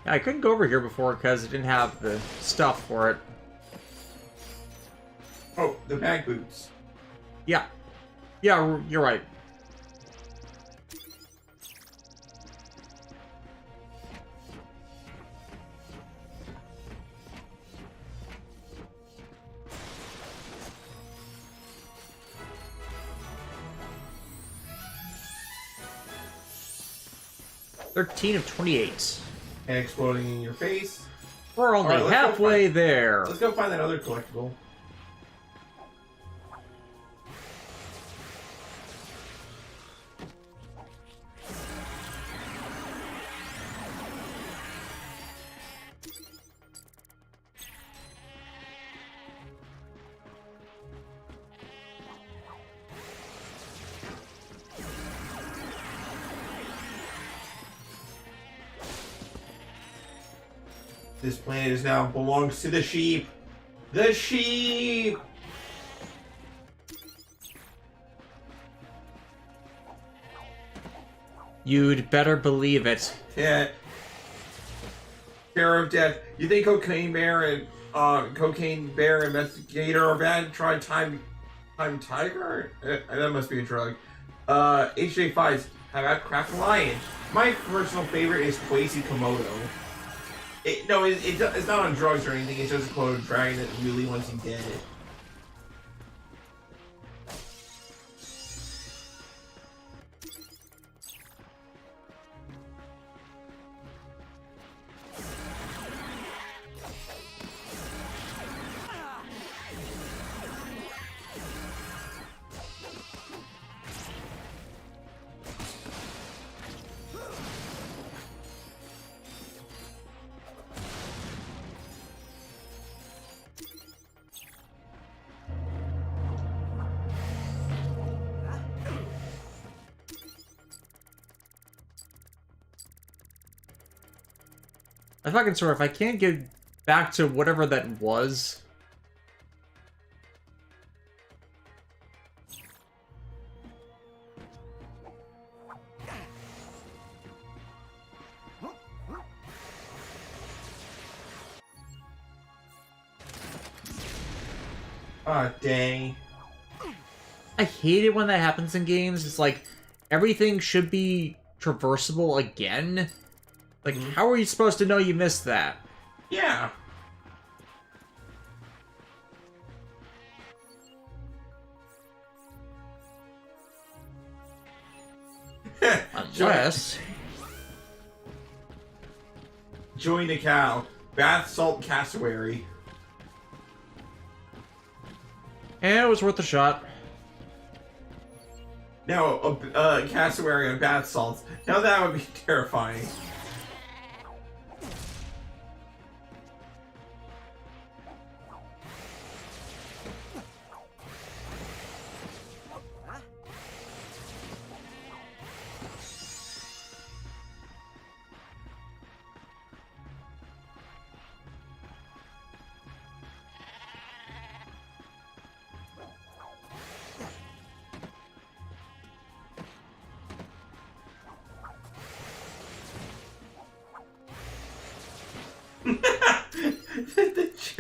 Yeah, I couldn't go over here before because it didn't have the stuff for it. Oh, the mag boots. Yeah. Yeah, you're right. $13 of 28. And exploding in your face. We're only halfway there. Let's go find that other collectible. This planet is now belongs to the sheep. The sheep! You'd better believe it. Yeah. Terror of death. You think Cocaine Bear Investigator are bad? Try Time Tiger? That must be a drug. HJ Fives. How about Craft Lion? My personal favorite is Quasi Komodo. It's not on drugs or anything, it's just a Komodo dragon that really wants him dead. If I can sort of, I can't get back to whatever that was. Ah, dang. I hate it when that happens in games. It's like, everything should be traversable again. Like, how are you supposed to know you missed that? Yeah. Unless... Join the cow. Bath salt cassowary. Yeah, it was worth a shot. No, cassowary on bath salts. Now that would be terrifying.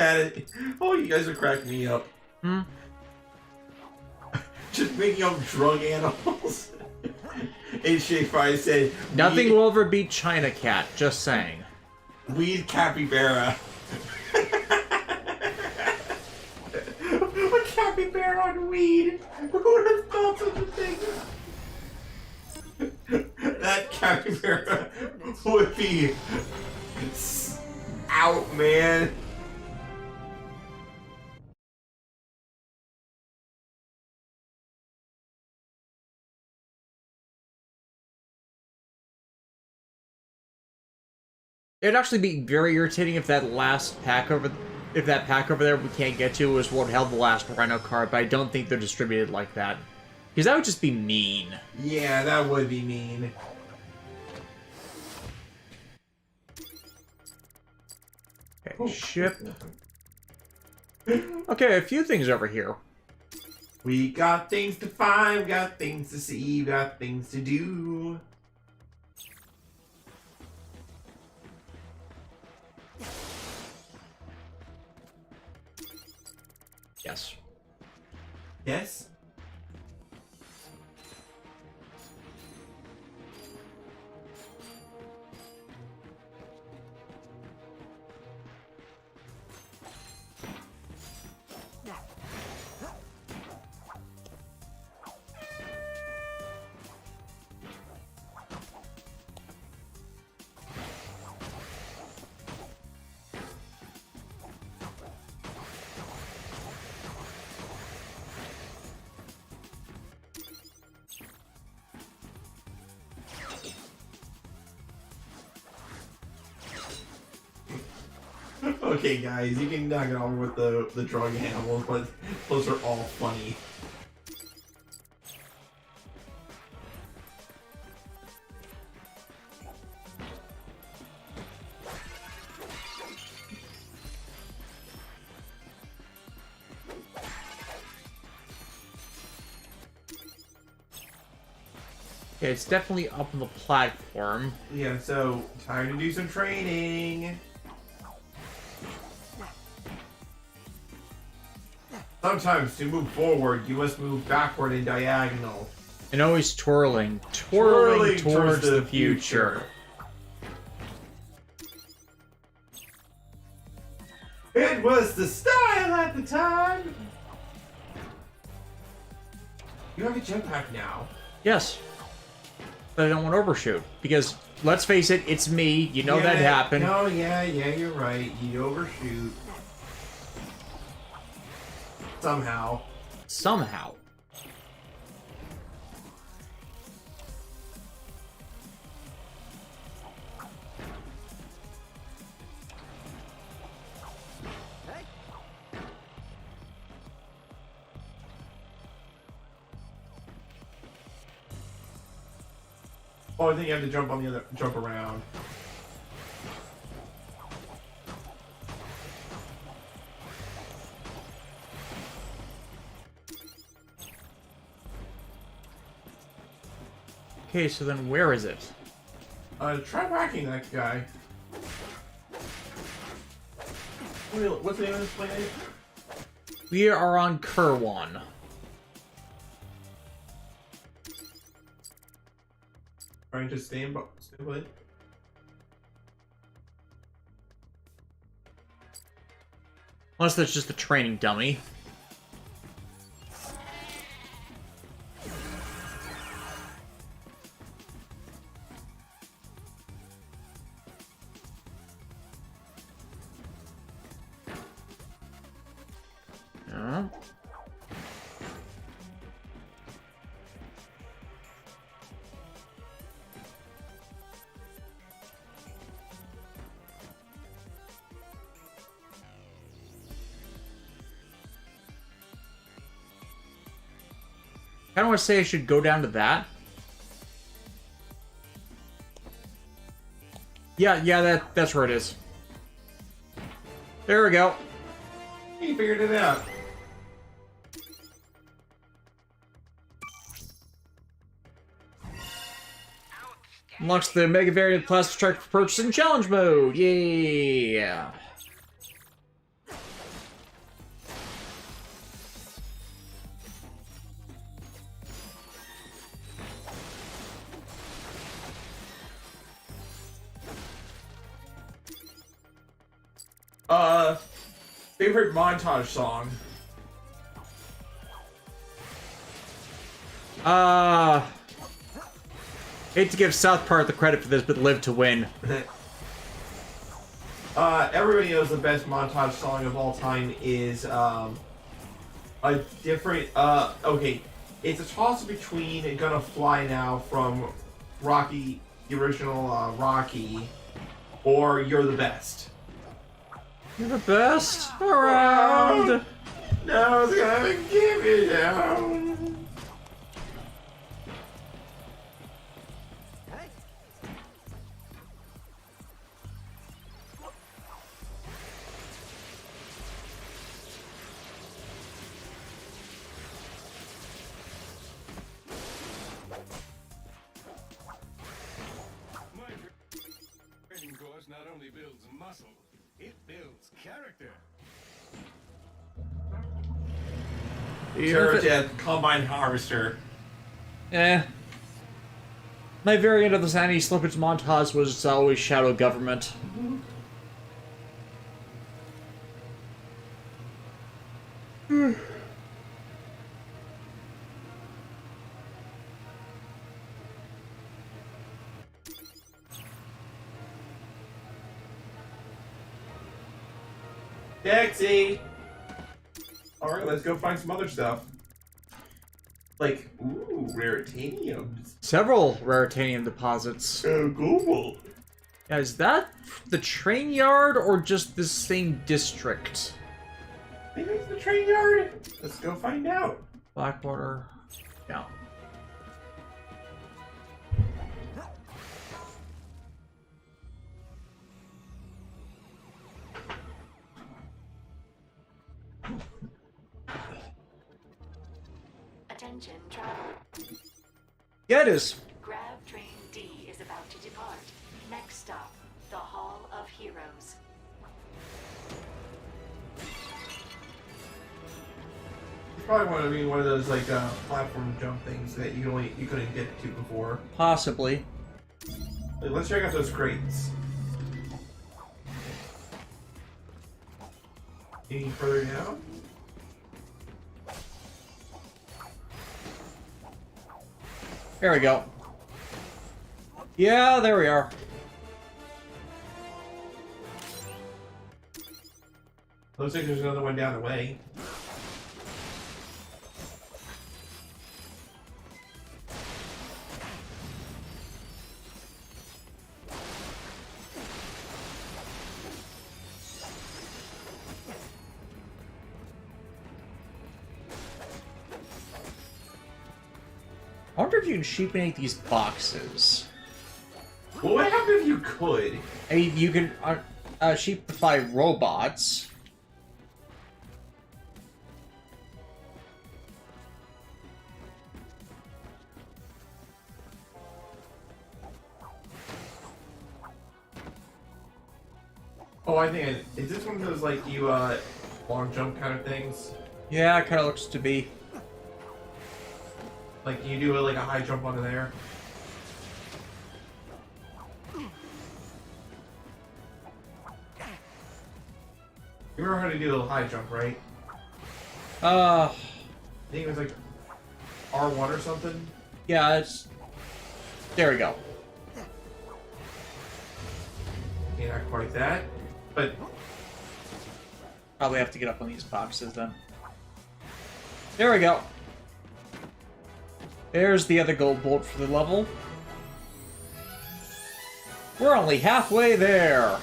chat. Oh, you guys are cracking me up. Hmm? Just making up drug animals. And Shake said, Nothing will ever beat China Cat, just saying. Weed capybara. A capybara on weed. Who would have thought such a thing? That capybara would be out, man. It'd actually be very irritating if that last pack over, if that pack over there we can't get to was what held the last Rhino card, but I don't think they're distributed like that. Because that would just be mean. Yeah, that would be mean. Okay, ship. Okay, a few things over here. We got things to find, got things to see, got things to do. Yes. Yes? Okay, guys, you can knock it over with the drug animals, but those are all funny. Yeah, it's definitely up on the platform. Yeah, so time to do some training. Sometimes to move forward, you must move backward and diagonal. And always twirling towards the future. It was the style at the time. You have a jetpack now. Yes. But I don't want to overshoot. Because, let's face it, it's me. You know that happened. No, yeah, you're right. You overshoot. Somehow. Somehow. Oh, I think you have to jump on the other, jump around. Okay, so then where is it? Try whacking that guy. What's the name of this planet? We are on Kerwan. Trying to stand put. Unless that's just a training dummy. Yeah. I don't want to say I should go down to that. Yeah, that's where it is. There we go. He figured it out. Unlocks the Mega Variant Plastic Strike for purchase in Challenge Mode. Yeah. Favorite montage song? Hate to give South Park the credit for this, but Live to Win. Everybody knows the best montage song of all time is a different. Okay, it's a toss between "Gonna Fly Now" from Rocky, the original Rocky, or "You're the Best." You're the best around. No, it's gonna give it down. Training course not only builds muscle, it builds character. Terror Death, Combine Harvester. My variant of the Sanity Slippage montage was always Shadow Government. Dexy! Alright, let's go find some other stuff. Like, ooh, raritaniums. Several raritanium deposits. Oh, cool. Yeah, is that the train yard or just the same district? I think it's the train yard. Let's go find out. Blackwater. Yeah. Attention, travel. Yeah, it is. Grab train D is about to depart. Next stop, the Hall of Heroes. It's probably one of those like platform jump things that you couldn't get to before. Possibly. Like, let's check out those crates. Any further down? There we go. Yeah, there we are. Looks like there's another one down the way. I wonder if you can sheepinate these boxes. What would happen if you could? I mean, you can sheepify robots. Oh, I think is this one of those like you long jump kind of things? Yeah, it kind of looks to be. Like you do like a high jump onto there. You remember how to do a high jump, right? I think it was like R1 or something. Yeah, it's. There we go. Okay, not quite that, but Probably have to get up on these boxes then. There we go. There's the other gold bolt for the level. We're only halfway there.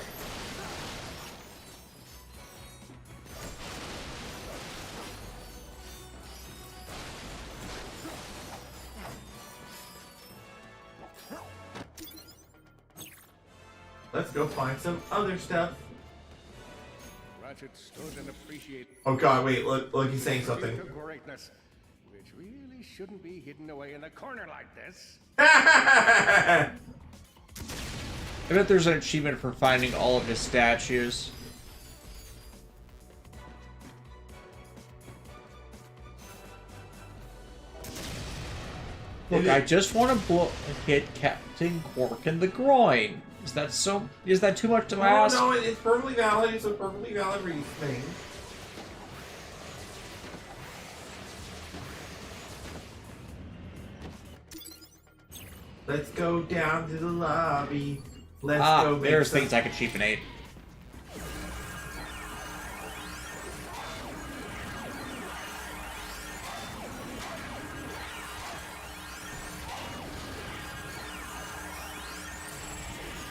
let's go find some other stuff. Ratchet stood and appreciated. Oh god, wait, look, he's saying something. Greatness, which really shouldn't be hidden away in a corner like this. I bet there's an achievement for finding all of his statues. Look, I just want to hit Captain Quark in the groin. Is that too much to ask? No, it's perfectly valid. It's a perfectly valid thing. Let's go down to the lobby. Let's go make there's some... things I could cheapenate.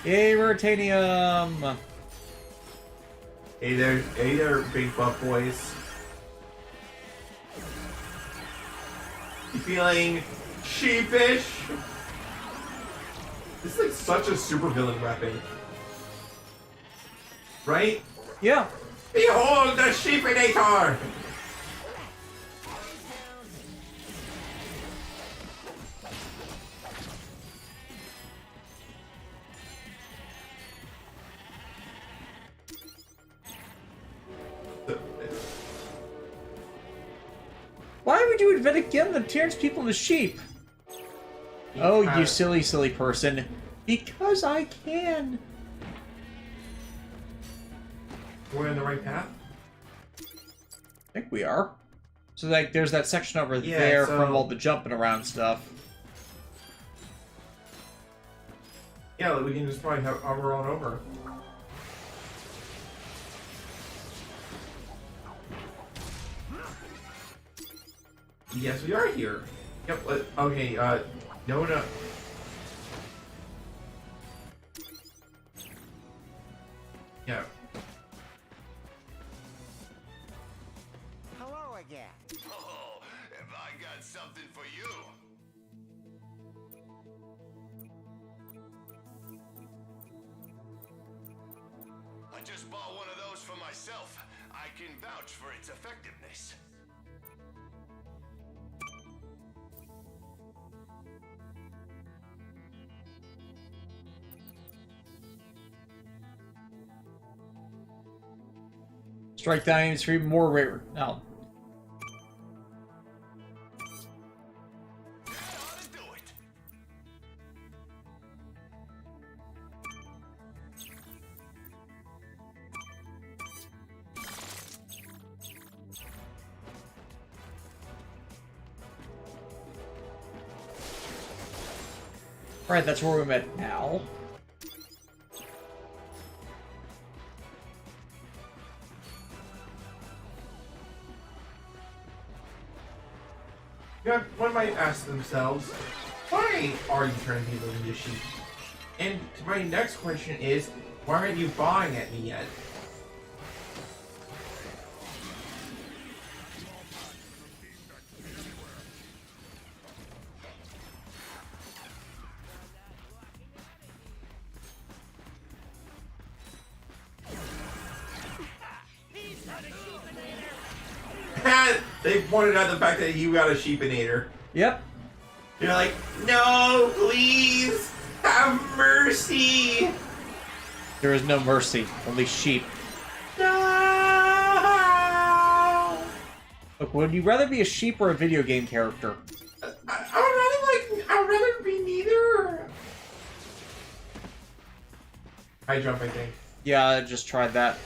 Yay, Rotanium! Hey there, big buff boys. You feeling sheepish? This is like such a supervillain weapon. Right? Yeah. Behold the sheepinator! Why would you invent a gun that turns people into sheep? Oh, you silly, silly person. Because I can. We're in the right path? I think we are. So like, there's that section over Yeah, there so- from all the jumping around stuff. Yeah, we can just probably hover on over. Yes, we are here. Yep, okay, no. Yeah. Hello again. Oh, have I got something for you? I just bought one of those for myself. I can vouch for its effectiveness. Strike down enemies for even more rare. No. Right, that's where we met Al. Yeah, one might ask themselves, why are you turning people into sheep? And my next question is, why aren't you buying at me yet? They pointed out the fact that you got a sheepinator. Yep. You're like, no, please, have mercy. There is no mercy, only sheep. No. Look, would you rather be a sheep or a video game character? I would rather be neither. High jump, I think. Yeah, I just tried that.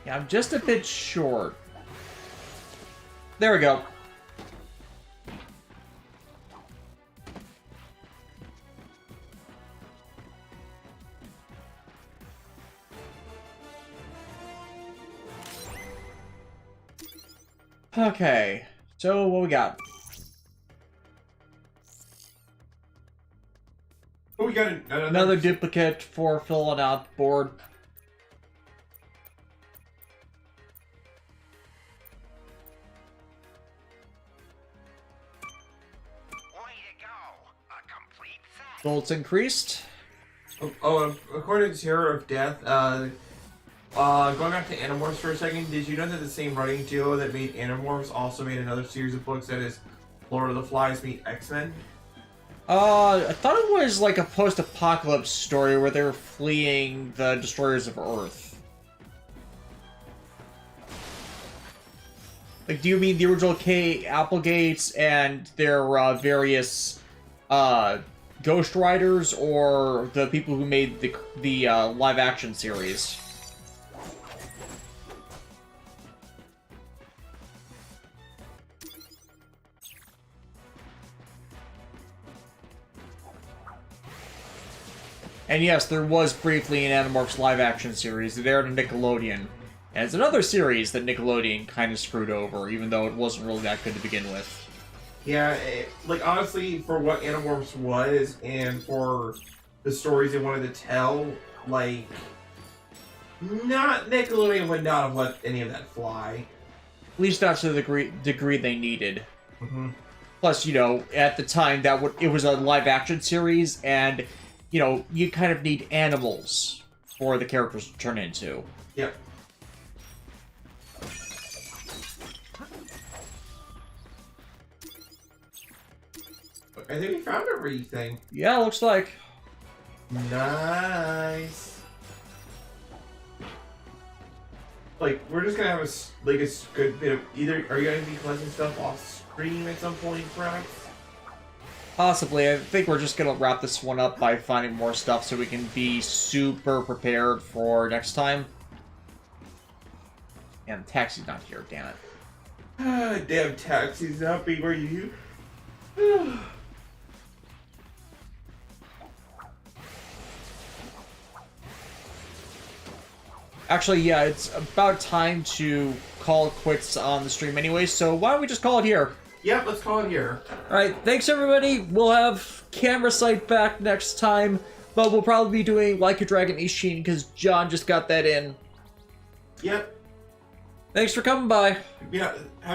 Yeah, I'm just a bit short. There we go. Okay, so what we got? Oh, we got another duplicate for filling out the board. Bolts increased. According to Terror of Death, going back to Animorphs for a second, did you know that the same writing duo that made Animorphs also made another series of books that is Lord of the Flies meet X-Men? I thought it was like a post-apocalypse story where they were fleeing the destroyers of Earth. Like, do you mean the original K. Applegates and their various Ghost Riders, or the people who made the live-action series? And yes, there was briefly an Animorphs live-action series that aired on Nickelodeon. And it's another series that Nickelodeon kind of screwed over, even though it wasn't really that good to begin with. Yeah, like, honestly, for what Animorphs was, and for the stories they wanted to tell, like, Nickelodeon would not have let any of that fly. At least not to the degree they needed. Mm-hmm. Plus, you know, at the time, it was a live-action series, and, you know, you kind of need animals for the characters to turn into. Yep. I think we found everything. Yeah, looks like. Nice. Like, we're just gonna have a good bit of either. Are you gonna be collecting stuff off screen at some point, perhaps? Possibly. I think we're just gonna wrap this one up by finding more stuff so we can be super prepared for next time. And Taxi's not here, damn it. Damn Taxi's not be where you. Actually, yeah, it's about time to call it quits on the stream anyway, so why don't we just call it here? Yep, let's call it here. Alright, thanks everybody. We'll have Camera Sight back next time, but we'll probably be doing Like a Dragon Ishin because John just got that in. Yep. Thanks for coming by. Yeah.